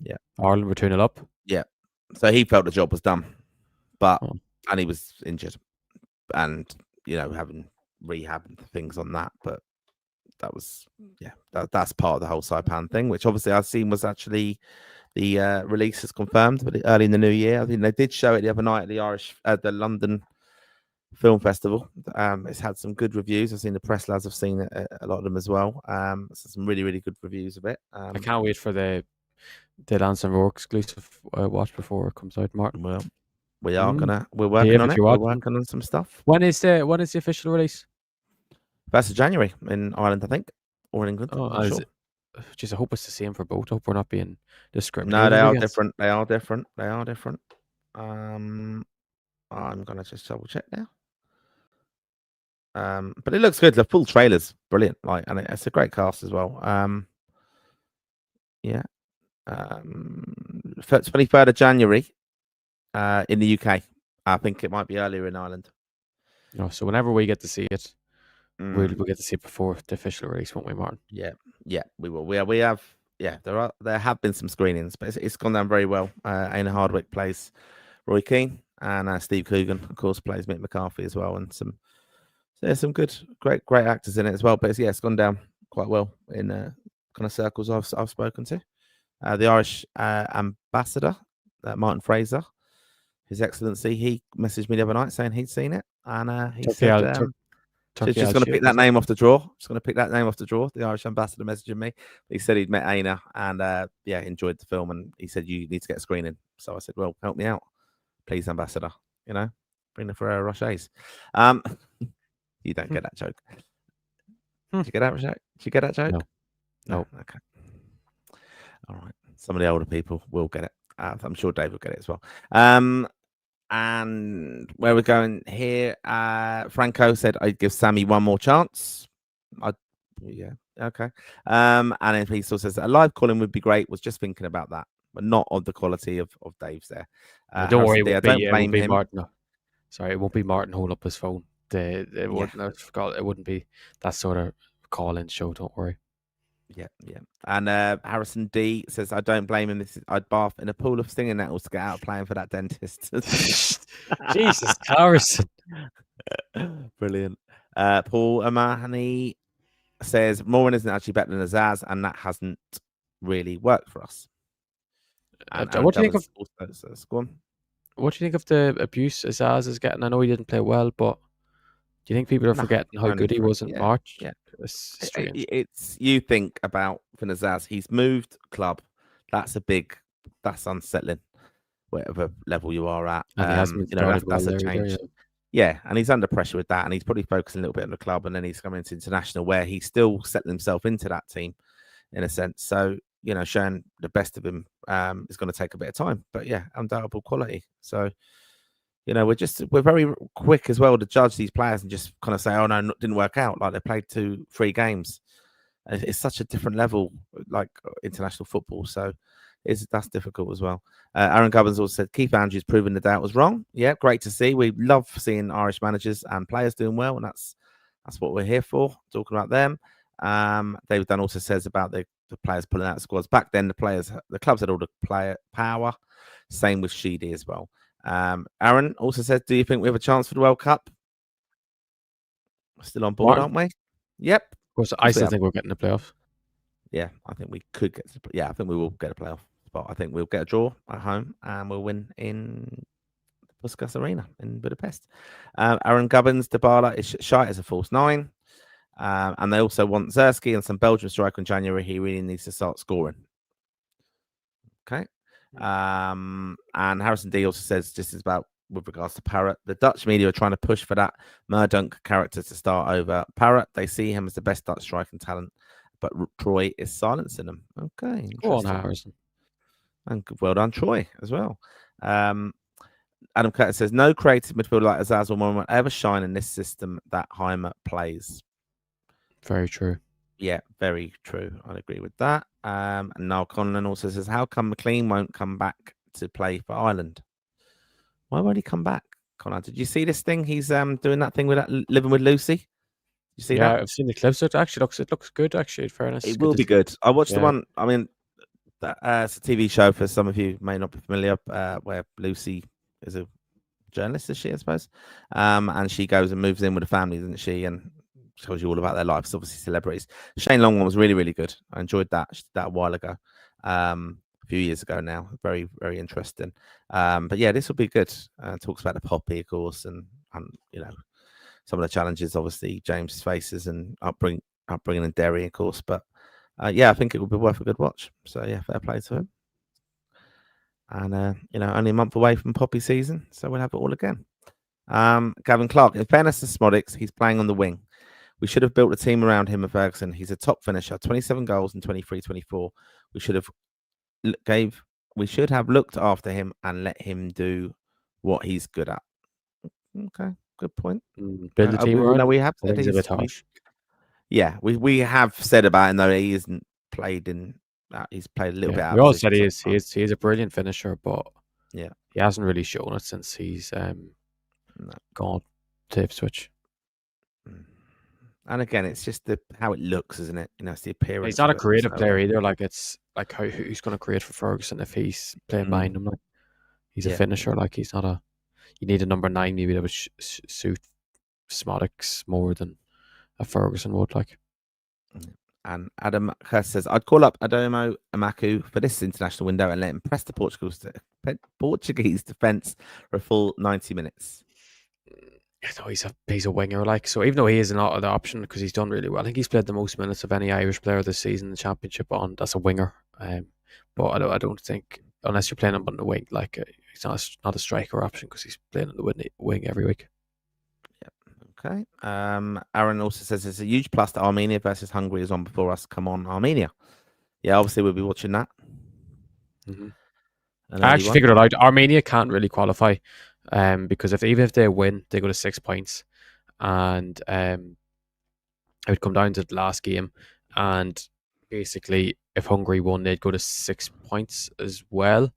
Yeah. Ireland were 2-0 up. Yeah. So he felt the job was done, and he was injured, and having rehab and things on that. But that was that's part of the whole Saipan thing, which obviously I've seen was actually the release is confirmed, but early in the new year. I think they did show it the other night at the London Film Festival. It's had some good reviews. I've seen the press lads have seen it, a lot of them as well. So some really, really good reviews of it. I can't wait for the Lansdowne Road exclusive watch before it comes out, Martin. Well, we're working on it. We're working on some stuff. When is the official release? 1st of January in Ireland, I think, or in England. Oh, sure. Jeez, I hope it's the same for both. I hope we're not being discriminated. No, they are different. They are different. I'm gonna just double check now. But it looks good. The full trailer's brilliant. And it's a great cast as well. 23rd of January in the UK. I think it might be earlier in Ireland. Oh, so whenever we get to see it, we'll get to see it before the official release, won't we, Martin? Yeah, we will. We have. Yeah, there have been some screenings, but it's gone down very well. Aina Hardwick plays Roy Keane, and Steve Coogan, of course, plays Mick McCarthy as well, and there's some great actors in it as well. But it's gone down quite well in kind of circles I've spoken to. The Irish ambassador, Martin Fraser, His Excellency, he messaged me the other night saying he'd seen it, and he said. Just going to pick that name off the draw. The Irish ambassador messaging me. He said he'd met Aina and enjoyed the film, and he said you need to get a screening. So I said, well, help me out, please, ambassador. Bring the Ferrero Rochers. You don't get that joke. Did you get that joke? No. Okay. All right. Some of the older people will get it. I'm sure Dave will get it as well. And where we're going here, Franco said I'd give Sammy one more chance. Okay. And then he still says that a live calling would be great. Was just thinking about that, but not of the quality of Dave's there. Don't worry, I don't blame him. Martin. Sorry, it won't be Martin holding up his phone. I forgot it wouldn't be that sort of call-in show. Don't worry. Yeah. And Harrison D says, I don't blame him. I'd bath in a pool of stinging nettles to get out playing for that dentist. Jesus, Harrison. Brilliant. Paul Amahani says, Moran isn't actually better than Azaz, and that hasn't really worked for us. What do you think of the abuse Azaz is getting? I know he didn't play well, but do you think people are forgetting how good he was in March? Yeah. It's you think about Azaz. He's moved club. That's unsettling, whatever level you are at. And that's a change. Yeah, and he's under pressure with that, and he's probably focusing a little bit on the club, and then he's coming into international where he's still settling himself into that team, in a sense. So showing the best of him is going to take a bit of time, but undoubtable quality. So. We're very quick as well to judge these players and just kind of say, oh, no, it didn't work out. Like they played 2-3 games. And it's such a different level, like international football. So that's difficult as well. Aaron Gubbins also said, Keith Andrews proving the doubt was wrong. Yeah, great to see. We love seeing Irish managers and players doing well. And that's what we're here for, talking about them. David Dunn also says about the players pulling out squads. Back then, the clubs had all the player power. Same with Sheedy as well. Aaron also says, do you think we have a chance for the World Cup? We're still on board, aren't we? Yep. Of course, I still think we're getting the playoff. Yeah, I think we could get I think we will get a playoff. spot. I think we'll get a draw at home and we'll win in Puskas Arena in Budapest. Aaron Gubbins, Dybala is shite as a false 9. And they also want Zersky and some Belgian striker in January. He really needs to start scoring. Okay. And Harrison D also says just as about with regards to Parrott, the Dutch media are trying to push for that Murdunk character to start over Parrott. They see him as the best Dutch striking talent, but Troy is silencing him. Okay. Go on, Harrison. And well done, Troy, as well. Adam Curtis says, no creative midfielder like Azaz or Moran will ever shine in this system that Heimer plays. Very true. Yeah, very true. I'd agree with that. And Niall Conlon also says, how come McLean won't come back to play for Ireland? Why won't he come back, Conor? Did you see this thing? He's doing that thing with that living with Lucy. You see that? Yeah, I've seen the clips. It looks good. Actually, in fairness, it will be good. I watched the one. I mean, it's a TV show for some of you may not be familiar, where Lucy is a journalist, is she? I suppose, and she goes and moves in with a family, doesn't she? And tells you all about their lives. Obviously, celebrities. Shane Long one was really, really good. I enjoyed that. She did that a while ago. A few years ago now. Very, very interesting. But yeah, this will be good. Talks about the poppy, of course, and you know, some of the challenges obviously James faces and upbringing in Derry, of course. But yeah, I think it will be worth a good watch. So yeah, fair play to him. And you know, only a month away from poppy season, so we'll have it all again. Gavin Clark. In fairness to Smodics, he's playing on the wing. We should have built a team around him and Ferguson. He's a top finisher, 27 goals in 23-24. We should have looked after him and let him do what he's good at. Okay, good point. Build a team around. We have said he's a bit harsh. Yeah, we have said about him though he isn't played in. He's played a little bit out. We all said he is a brilliant finisher, but yeah, he hasn't really shown it since he's gone to Ipswich. And again, it's just how it looks, isn't it? You know, it's the appearance. He's not a creative player either. Like it's like who's going to create for Ferguson if he's playing behind him? Like he's a finisher. Like he's not a. You need a number 9 maybe that would suit Smodics more than a Ferguson would. Like. And Adam Hurst says, I'd call up Adomo Amaku for this international window and let him press the Portuguese defence for a full 90 minutes. No, he's a winger, like, so even though he is not an option because he's done really well, I think he's played the most minutes of any Irish player this season in the Championship that's a winger. But I don't think, unless you're playing him on the wing, like he's not a striker option because he's playing on the wing every week. Yeah. Okay. Aaron also says it's a huge plus that Armenia versus Hungary is on before us. Come on, Armenia. Yeah, obviously we'll be watching that. Mm-hmm. I actually figured it out. Armenia can't really qualify. Because even if they win, they go to 6 points, and it would come down to the last game. And basically, if Hungary won, they'd go to 6 points as well,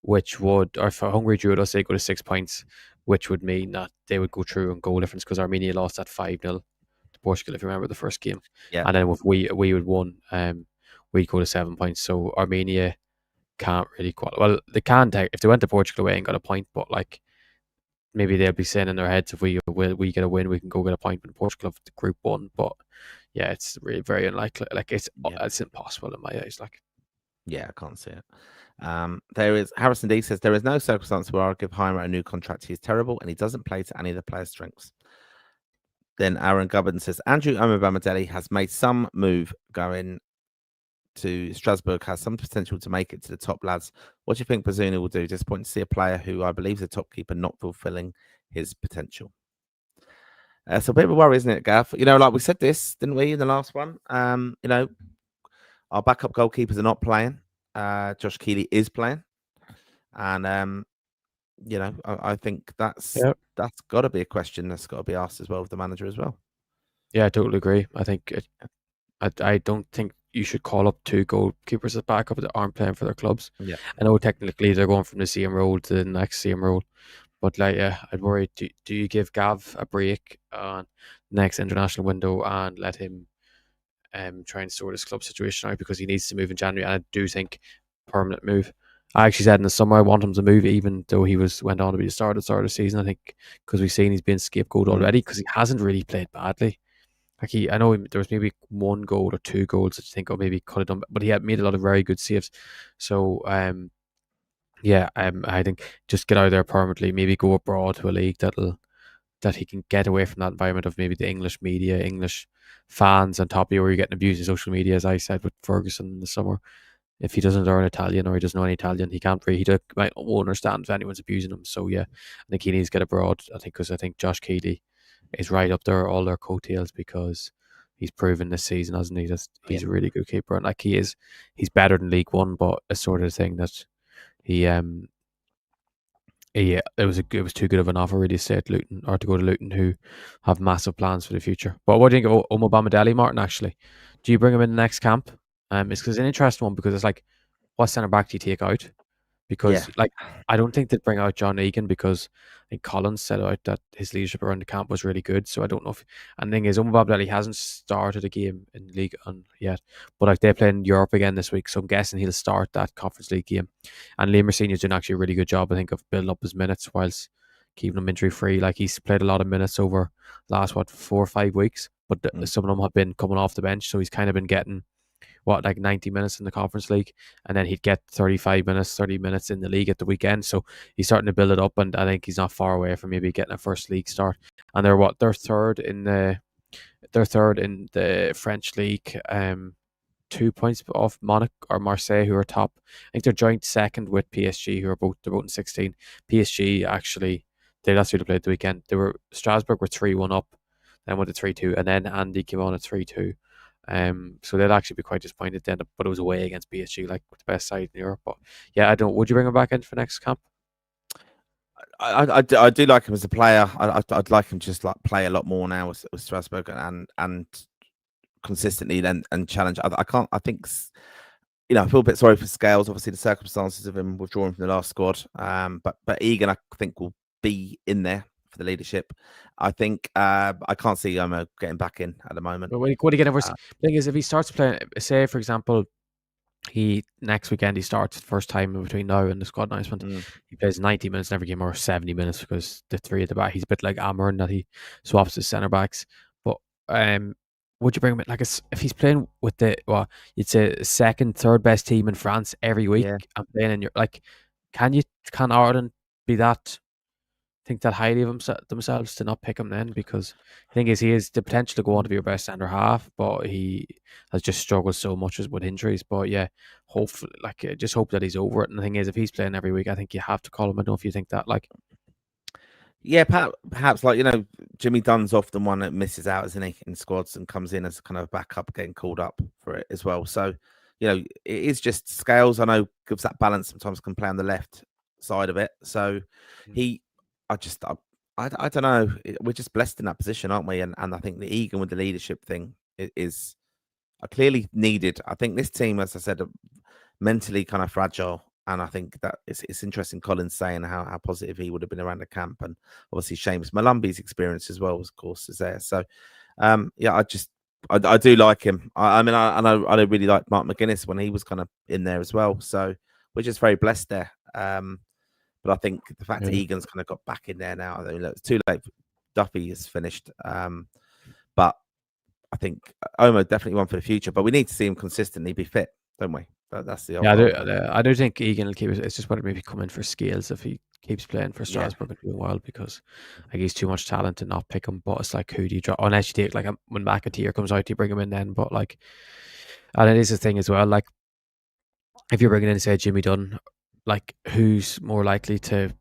or if Hungary drew us, they'd go to 6 points, which would mean that they would go through on goal difference because Armenia lost at 5-0 to Portugal, if you remember the first game. Yeah. And then if we would won, we'd go to 7 points. So Armenia can't really qualify. Well, they can take if they went to Portugal away and got a point, but like. Maybe they'll be saying in their heads, if we get a win, we can go get a point in Portugal of the Group 1. But yeah, it's really very unlikely. Like it's impossible in my eyes. Like, yeah, I can't see it. There is Harrison D says there is no circumstance where I'll give Heimer a new contract. He's terrible and he doesn't play to any of the players' strengths. Then Aaron Gubbin says Andrew Omobamidele has made some move going to Strasbourg, has some potential to make it to the top lads. What do you think Bazuna will do? Disappointing to see a player who I believe is a top keeper not fulfilling his potential. So a bit of a worry, isn't it, Gav? You know, like we said this, didn't we, in the last one? You know, our backup goalkeepers are not playing. Josh Keeley is playing. And, you know, I think that's got to be a question that's got to be asked as well of the manager as well. Yeah, I totally agree. I think I don't think you should call up 2 goalkeepers as backup that aren't playing for their clubs. Yeah, I know technically they're going from the CM role to the next CM role, but like, yeah, I'd worry. Do you give Gav a break on next international window and let him try and sort his club situation out because he needs to move in January? And I do think permanent move. I actually said in the summer I want him to move, even though he went on to be the start of the season. I think because we've seen he's been scapegoat already because he hasn't really played badly. Like I know there was maybe 1 goal or 2 goals that you think, oh, maybe he could have done, but he had made a lot of very good saves. So yeah, I think just get out of there permanently. Maybe go abroad to a league that he can get away from that environment of maybe the English media, English fans on top of you, where you're getting abused in social media, as I said with Ferguson in the summer. If he doesn't learn Italian or he doesn't know any Italian, he can't really. Might won't understand if anyone's abusing him. So yeah, I think he needs to get abroad. Because I think Josh Keeley is right up there, all their coattails, because he's proven this season, hasn't he? That he's a really good keeper, and like he's better than League One, but a sort of thing that he yeah, it was too good of an offer really to stay at Luton or to go to Luton, who have massive plans for the future. But what do you think of Omobamidele, Martin? Actually, do you bring him in the next camp? It's an interesting one, because it's like, what centre back do you take out? Because like, I don't think they'd bring out John Egan, because I think Collins said out that his leadership around the camp was really good. So I don't know if, and the thing is, Omobamidele hasn't started a game in League yet, but like they play in Europe again this week, so I'm guessing he'll start that Conference League game. And Liam Rosenior's doing actually a really good job, I think, of building up his minutes whilst keeping him injury free. Like he's played a lot of minutes over last 4 or 5 weeks, but some of them have been coming off the bench, so he's kind of been getting like 90 minutes in the Conference League, and then he'd get 35 minutes, 30 minutes in the league at the weekend. So he's starting to build it up, and I think he's not far away from maybe getting a first league start. And they're third in the French league, 2 points off Monaco or Marseille, who are top. I think they're joint second with PSG, who are both in 16. PSG actually, that's who they played the weekend. Strasbourg were 3-1 up, then went to 3-2, and then Andy came on at 3-2. So they'd actually be quite disappointed then, but it was away against PSG, like the best side in Europe. But yeah, would you bring him back in for next camp? I do like him as a player. I'd like him to just like play a lot more now with Strasbourg and consistently and challenge. I think, I feel a bit sorry for Scales. Obviously, the circumstances of him withdrawing from the last squad. But Egan, I think, will be in there for the leadership. I think I can't see Omo getting back in at the moment. But what do you get over? The thing is, if he starts playing, say for example, next weekend he starts first time between now and the squad announcement. He plays 90 minutes in every game, or 70 minutes, because the 3 at the back. He's a bit like Moran, that he swaps his centre backs. But would you bring him in, like, if he's playing with you'd say second, third best team in France every week, and playing in your, like, can Ireland be that? Think that highly of themselves to not pick him then? Because the thing is, he has the potential to go on to be your best centre half, but he has just struggled so much with injuries. But yeah, hopefully, just hope that he's over it. And the thing is, if he's playing every week, I think you have to call him. I don't know if you think that, like. Yeah, perhaps like, Jimmy Dunn's often one that misses out, isn't he, in squads, and comes in as kind of backup, getting called up for it as well. So, it is just Scales. I know gives that balance, sometimes can play on the left side of it. So I don't know. We're just blessed in that position, aren't we? And I think the Egan with the leadership thing is clearly needed. I think this team, as I said, are mentally kind of fragile. And I think that it's interesting, Collins saying how positive he would have been around the camp. And obviously Seamus Malumbi's experience as well, of course, is there. So, yeah, I do like him. I mean, I know I really like Mark McGuinness when he was kind of in there as well. So we're just very blessed there. But I think the fact that Egan's kind of got back in there now, I mean, it's too late. Duffy is finished. But I think Omo definitely one for the future. But we need to see him consistently be fit, don't we? That's the I do think Egan will keep it. It's just whether maybe come in for Scales if he keeps playing for Strasbourg and doing well, because like he's too much talent to not pick him. But it's like, who do you drop? Unless you take, like, when McAteer comes out, you bring him in then. But like, and it is a thing as well. Like, if you're bringing in, say, Jimmy Dunn, like, who's more likely to,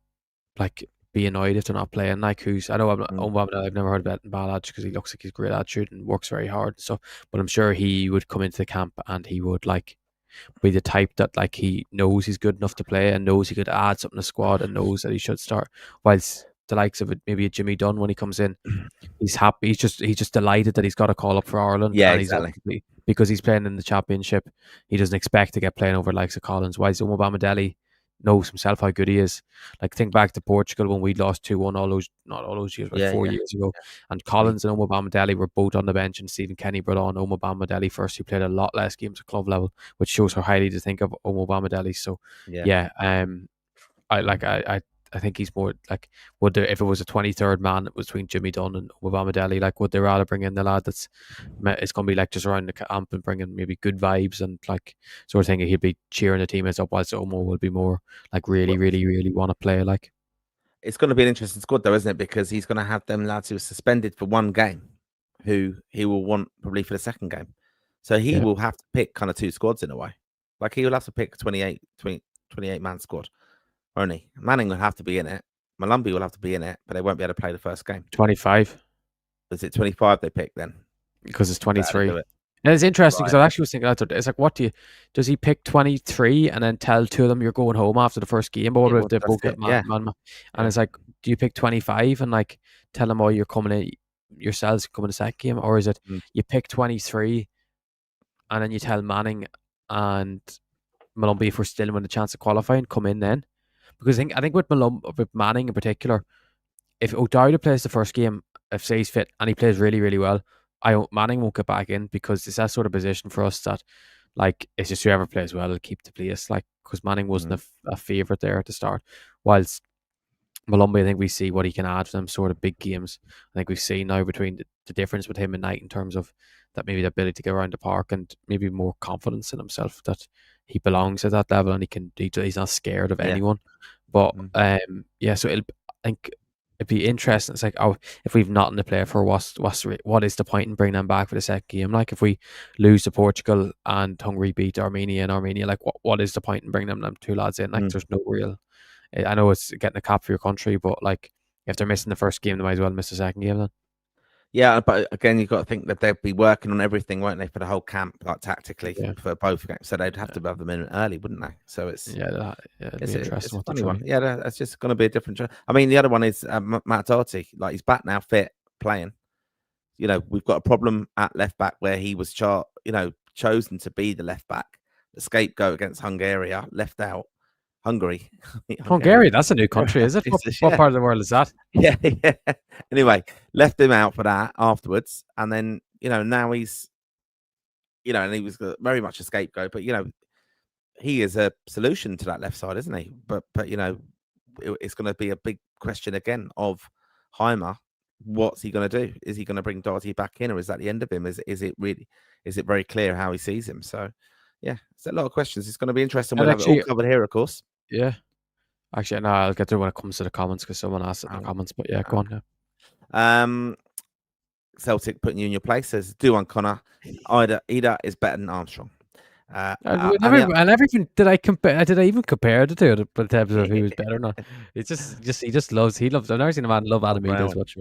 like, be annoyed if they're not playing? Like, I know I've never heard about Balaj, because he looks like he's great attitude and works very hard and stuff. But I'm sure he would come into the camp and he would, like, be the type that, like, he knows he's good enough to play and knows he could add something to the squad and knows that he should start. Whilst the likes of maybe a Jimmy Dunn, when he comes in, he's happy. He's just delighted that he's got a call up for Ireland. Yeah, and exactly. Because he's playing in the Championship, he doesn't expect to get playing over the likes of Collins. Whilst Omobamidele knows himself how good he is. Like, think back to Portugal when we lost 2-1 not all those years, but 4 years ago. And Collins and Omobamidele were both on the bench, and Stephen Kenny brought on Omobamidele first, who played a lot less games at club level, which shows how highly to think of Omobamidele. So I I think he's more like, would there, if it was a 23rd man between Jimmy Dunn and Obama, like, would they rather bring in the lad that's it's going to be like just around the camp and bringing maybe good vibes and like sort of thing? He'd be cheering the teammates up, whilst Omo will be more like really, really, really want to play. Like, it's going to be an interesting squad, though, isn't it? Because he's going to have them lads who are suspended for one game, who he will want probably for the second game. So he will have to pick kind of two squads in a way. Like he will have to pick a 28 man squad. Only Manning will have to be in it. Malumbi will have to be in it, but they won't be able to play the first game. 25. Is it 25 they pick then? Because it's 23. And it's interesting because I actually was thinking, it's like, does he pick 23 and then tell two of them you're going home after the first game? But what if they both get man? And it's like, do you pick 25 and like tell them, oh, you're coming in yourselves coming to the second game? Or is it you pick 23 and then you tell Manning and Malumbi, if we're still with a chance of qualifying, come in then? Because I think with Manning in particular, if O'Dowda plays the first game, if say he's fit and he plays really, really well, Manning won't get back in, because it's that sort of position for us that, like, it's just whoever plays well will keep the place. Like, because Manning wasn't a favourite there at the start, whilst Malumbi, I think we see what he can add for them sort of big games. I think we've seen now between the difference with him and Knight in terms of that, maybe the ability to get around the park and maybe more confidence in himself, that he belongs at that level and he's not scared of anyone. But so I think it'd be interesting. It's like, if we've nothing to play for, what is the point in bringing them back for the second game? Like, if we lose to Portugal and Hungary beat Armenia and Armenia, like what is the point in bringing them two lads in? Like, there's no real. I know it's getting a cap for your country, but like, if they're missing the first game, they might as well miss the second game then. Yeah, but again, you've got to think that they'd be working on everything, won't they, for the whole camp, like tactically for both games. So they'd have to have them in early, wouldn't they? So it's it's a funny one. Yeah, that's just going to be a different. I mean, the other one is Matt Doherty. Like, he's back now, fit, playing. You know, we've got a problem at left back where he was chosen to be the left back, the scapegoat against Hungary, left out. Hungary. Hungary, that's a new country, is it? What part of the world is that? Yeah. Anyway, left him out for that afterwards. And then, now he's, and he was very much a scapegoat, but, he is a solution to that left side, isn't he? But it's going to be a big question again of Heimer. What's he going to do? Is he going to bring Doherty back in, or is that the end of him? Is it very clear how he sees him? So, yeah, it's a lot of questions. It's going to be interesting. We'll have it all covered here, of course. Yeah. Actually, no, I'll get to it when it comes to the comments, because someone asked it in the comments. But yeah, go on. Yeah. Celtic putting you in your place says, do on Conor. Ida is better than Armstrong. Did I even compare the two? But in terms of who was better or not, it's he loves. I've never seen a man love Adam Ida as much.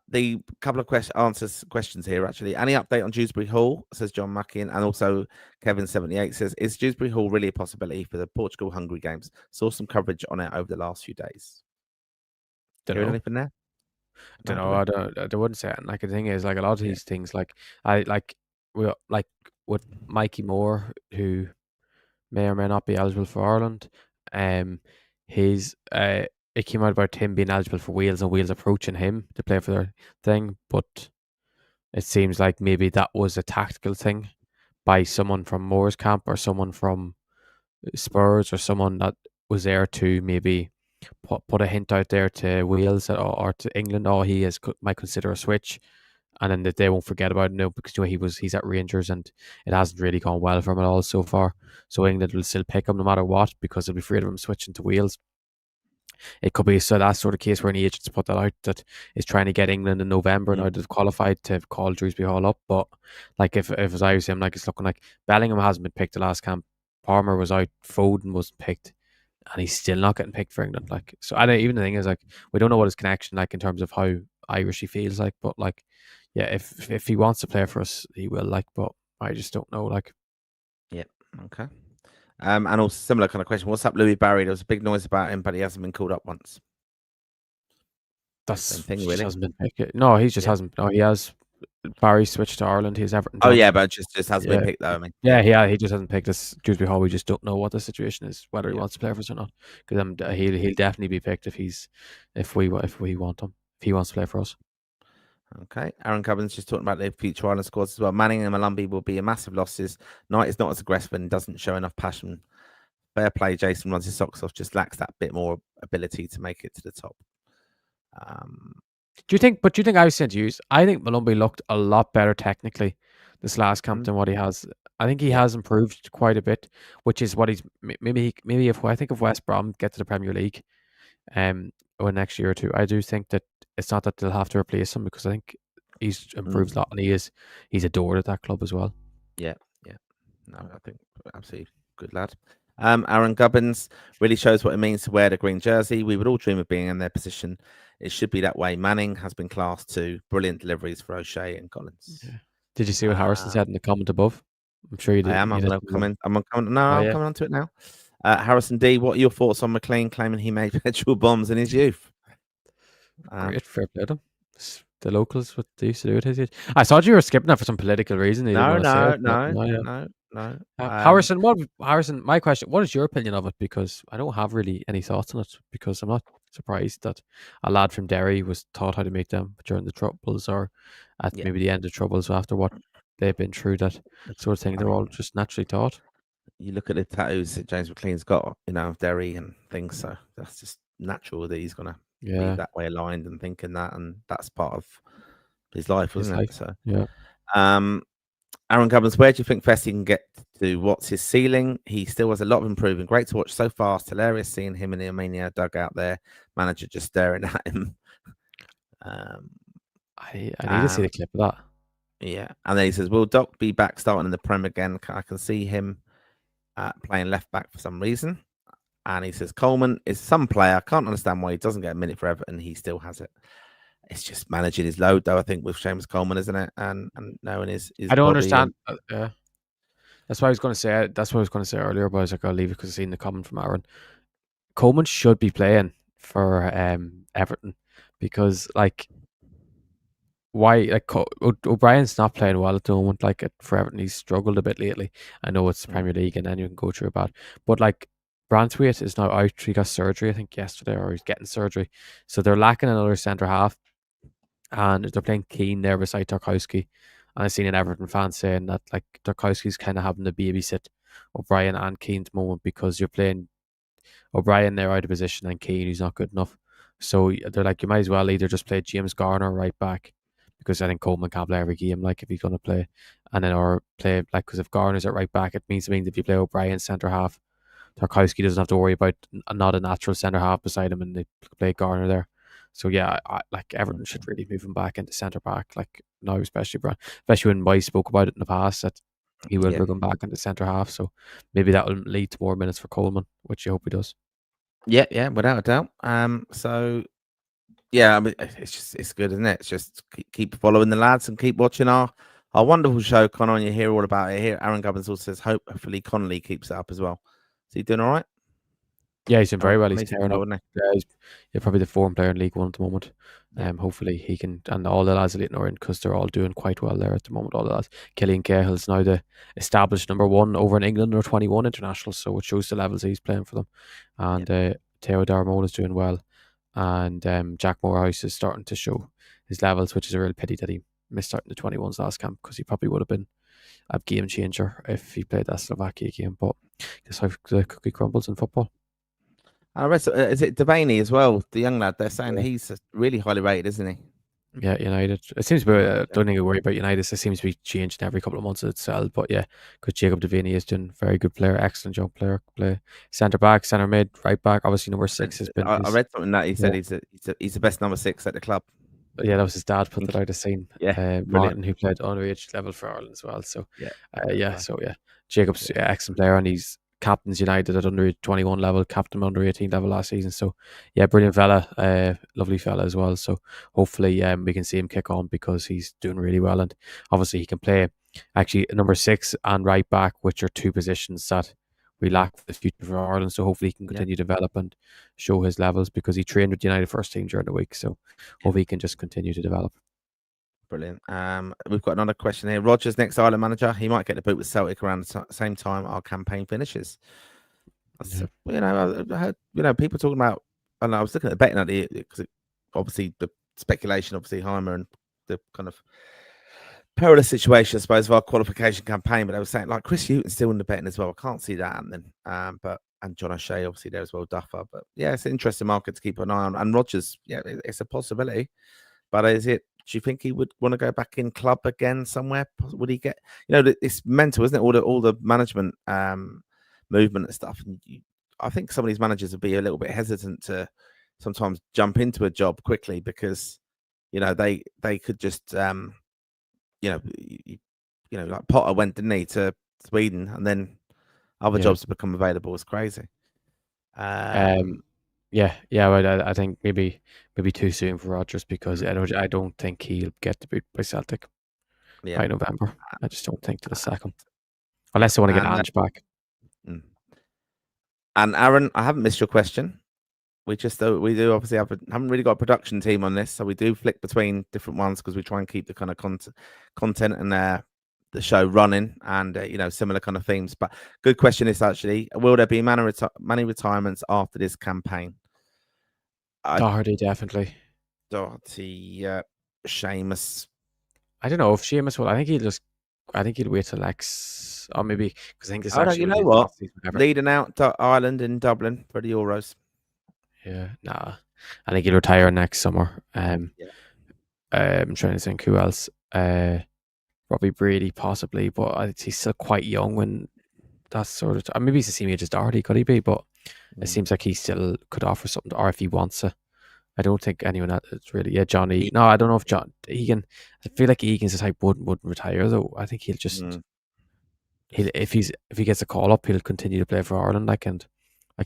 The couple of questions here, actually. Any update on Dewsbury Hall, says John Mackin, and also Kevin78 says, is Dewsbury Hall really a possibility for the Portugal-Hungary games? Saw some coverage on it over the last few days. Don't know anything there? I don't know. I wouldn't say it. Like, the thing is, like, a lot of these things, like with Mikey Moore, who may or may not be eligible for Ireland, it came out about him being eligible for Wales and Wales approaching him to play for their thing, but it seems like maybe that was a tactical thing by someone from Moore's camp or someone from Spurs or someone that was there to maybe put a hint out there to Wales or to England. He might consider a switch, and then that they won't forget about it now, because he's at Rangers and it hasn't really gone well for him at all so far. So England will still pick him no matter what, because they'll be afraid of him switching to Wales. It could be that sort of case where any agents put that out that is trying to get England in November now they've qualified to call Dewsbury Hall up. But like, if as I was saying, like, it's looking like Bellingham hasn't been picked the last camp, Palmer was out, Foden wasn't picked, and he's still not getting picked for England. Like, so even the thing is, like, we don't know what his connection like in terms of how Irish he feels like, but like, yeah, if he wants to play for us, he will. Like, but I just don't know. Like, yeah, okay. And also similar kind of question. What's up, Louis Barry? There was a big noise about him, but he hasn't been called up once. That's same thing, really. Hasn't been picked. No, he just hasn't. No, he has. Barry switched to Ireland. He's Everton. Oh yeah, but just hasn't been picked though. I mean, he just hasn't picked us. Dewsbury Hall. We just don't know what the situation is, whether he wants to play for us or not. Because he'll definitely be picked if we want him. If he wants to play for us. Okay, Aaron Cubbins just talking about the future Ireland squads as well. Manning and Malumbi will be a massive losses. Knight is not as aggressive and doesn't show enough passion fair play. Jason runs his socks off, just lacks that bit more ability to make it to the top. Do you think? But do you think I was saying to you? I think Malumbi looked a lot better technically this last camp than what he has. I think he has improved quite a bit, which is what he's maybe if I think if West Brom get to the Premier League, or next year or two, I do think that it's not that they'll have to replace him because I think he's improved a lot and he's adored at that club as well. Yeah. No, I think absolutely good lad. Aaron Gubbins really shows what it means to wear the green jersey. We would all dream of being in their position. It should be that way. Manning has been classed to brilliant deliveries for O'Shea and Collins. Yeah. Did you see what Harrison said in the comment above? I'm sure you did. I am. I'm going to comment. I'm coming on to it now. Harrison D, what are your thoughts on McLean claiming he made petrol bombs in his youth? Great, fair play to him. The locals, what they used to do at his age. I thought you were skipping that for some political reason. No. Harrison, my question, what is your opinion of it? Because I don't have really any thoughts on it, because I'm not surprised that a lad from Derry was taught how to make them during the Troubles or at maybe the end of Troubles after what they've been through, that sort of thing. They're all just naturally taught. You look at the tattoos that James McLean's got, Derry and things, so that's just natural that he's going to be that way aligned and thinking that, and that's part of his life, wasn't it? So Aaron Gubbins, where do you think Fessy can get to? What's his ceiling? He still has a lot of improving. Great to watch so fast. Hilarious seeing him in the Armenia dugout there. Manager just staring at him. I need to see the clip of that. Yeah, and then he says, "Will Doc be back starting in the Prem again? I can see him playing left back for some reason." And he says, Coleman is some player. I can't understand why he doesn't get a minute for Everton. He still has it. It's just managing his load, though, I think, with Seamus Coleman, isn't it? And knowing his I don't understand. That's what I was going to say. That's what I was going to say earlier, but I was like, I'll leave it because I've seen the comment from Aaron. Coleman should be playing for Everton, because, like, why? Like, O'Brien's not playing well at the moment. Like, for Everton, he's struggled a bit lately. I know it's the Premier League and anyone can go through bad, but like, Branthwaite is now out. He got surgery, I think, yesterday, or he's getting surgery. So they're lacking another centre half, and they're playing Keane there beside Tarkowski. And I've seen an Everton fan saying that, like, Tarkowski's kind of having to babysit O'Brien and Keane at the moment, because you're playing O'Brien there out of position and Keane, who's not good enough. So they're like, you might as well either just play James Garner right back, because I think Coleman can't play every game, like, if he's going to play, and then or play, like, because if Garner's at right back, it means if you play O'Brien centre half, Tarkowski doesn't have to worry about not a natural centre half beside him, and they play Garner there. So yeah, like, Everton should really move him back into centre back, like, now, especially when Weiss spoke about it in the past, that he will move him back into centre half. So maybe that will lead to more minutes for Coleman, which you hope he does. Yeah, without a doubt. So yeah, I mean, it's good, isn't it? It's just keep following the lads and keep watching our wonderful show, Conor, and you hear all about it here. Aaron Gubbins also says hopefully Connolly keeps it up as well. Is he doing all right? Yeah, he's doing very well. He's tearing up. He's probably the form player in League One at the moment. Hopefully he can, and all the lads at Leighton Orient, because they're all doing quite well there at the moment. All the lads. Killian Cahill's now the established number one over in England, or 21 international, so it shows the levels he's playing for them. And Teo Darmon is doing well, and Jack Morehouse is starting to show his levels, which is a real pity that he missed out in the 21s last camp, because he probably would have been a game changer if he played that Slovakia game. But that's how the cookie crumbles in football. I read, is it Devaney as well, the young lad? They're saying he's really highly rated, isn't he? Yeah, United. It seems to be, I don't think I worry about United. It seems to be changing every couple of months itself. But yeah, because Jacob Devaney is doing very good player, excellent young player. Play centre back, centre mid, right back. Obviously, number 6 has been. I read something that he said he's the best number 6 at the club. Yeah, that was his dad put that out. I've seen. Brilliant. Who played underage level for Ireland as well. So Jacob's excellent player, and he's captains United at under 21 level, captain under 18 level last season. So yeah, brilliant fella, lovely fella as well. So hopefully we can see him kick on, because he's doing really well, and obviously he can play actually number 6 and right back, which are two positions that we lack for the future for Ireland. So hopefully he can continue to develop and show his levels, because he trained with the United first team during the week. So hopefully he can just continue to develop. Brilliant. We've got another question here. Roger's next Ireland manager. He might get the boot with Celtic around the same time our campaign finishes. I heard people talking about. And I was looking at the betting at the, because obviously the speculation, Heimer, and the kind of perilous situation, I suppose, of our qualification campaign. But I was saying, like, Chris Hughton's still in the betting as well. I can't see that happening. But and John O'Shea obviously there as well, Duffer. But yeah, it's an interesting market to keep an eye on. And Rodgers, yeah, it's a possibility. But is it? Do you think he would want to go back in club again somewhere? Would he get? It's mental, isn't it? All the management movement and stuff. And I think some of these managers would be a little bit hesitant to sometimes jump into a job quickly because they could just like Potter went, didn't he, to Sweden, and then other jobs have become available. It's crazy. I think maybe too soon for Rodgers because I don't think he'll get to beat by Celtic by November. I just don't think they'll sack him unless they want to get Ange back. And Aaron, I haven't missed your question. We do obviously haven't really got a production team on this, so we do flick between different ones because we try and keep the kind of content and the show running and similar kind of themes. But good question is actually, will there be many retirements after this campaign? Doherty definitely. Doherty, Seamus. I don't know if Seamus will. I think he'll wait till Lex, or maybe because I think this actually. You know what? Leading out to Ireland in Dublin for the Euros. Yeah, nah. I think he'll retire next summer. I'm trying to think who else. Probably Brady, possibly, but he's still quite young when that's sort of. Maybe he's the same age as Doherty, could he be? But it seems like he still could offer something, or if he wants to. I don't think anyone else really. Yeah, John Egan. No, I don't know if John Egan. I feel like Egan's the type wouldn't retire though. I think he'll just. If he gets a call up, he'll continue to play for Ireland.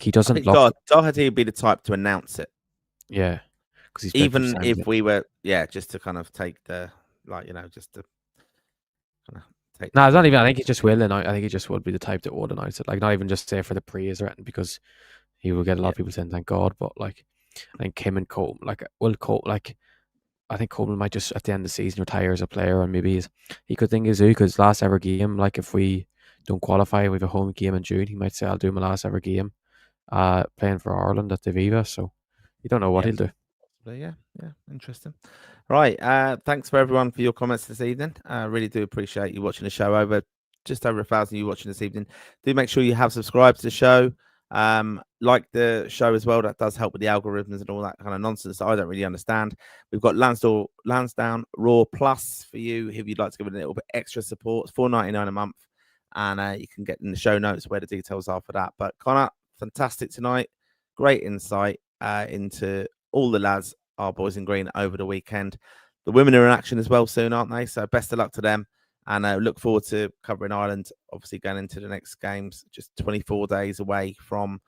He doesn't. Doherty would be the type to announce it. Yeah, because he's even if we were, just to kind of take the just to kind of take. No, it's not even. I think he just will, and I think he just would be the type that would announce it. Like not even just say for the praise or anything, because he will get a lot of people saying thank God. But I think him and Coleman, I think Coleman might just at the end of the season retire as a player, and maybe he could think as because last ever game, if we don't qualify, we have a home game in June. He might say, "I'll do my last ever game, playing for Ireland at the Viva." So you don't know what he'll do. Yeah, interesting. Right, thanks for everyone for your comments this evening. I really do appreciate you watching the show. Just over 1,000 you watching this evening. Do make sure you have subscribed to the show. Like the show as well. That does help with the algorithms and all that kind of nonsense that I don't really understand. We've got Lansdowne Raw Plus for you if you'd like to give it a little bit extra support. It's $4.99 a month, and you can get in the show notes where the details are for that. But Conor, fantastic tonight. Great insight into all the lads, our boys in green, over the weekend. The women are in action as well soon, aren't they? So best of luck to them. And look forward to covering Ireland, obviously going into the next games, just 24 days away from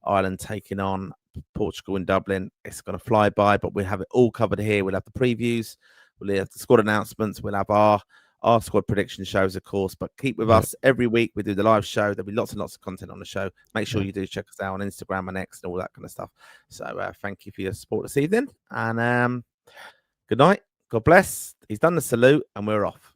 Ireland taking on Portugal in Dublin. It's going to fly by, but we'll have it all covered here. We'll have the previews, we'll have the squad announcements, we'll have our squad prediction shows, of course. But keep with us every week. We do the live show. There'll be lots and lots of content on the show. Make sure you do check us out on Instagram and X and all that kind of stuff. So thank you for your support this evening. And good night. God bless. He's done the salute and we're off.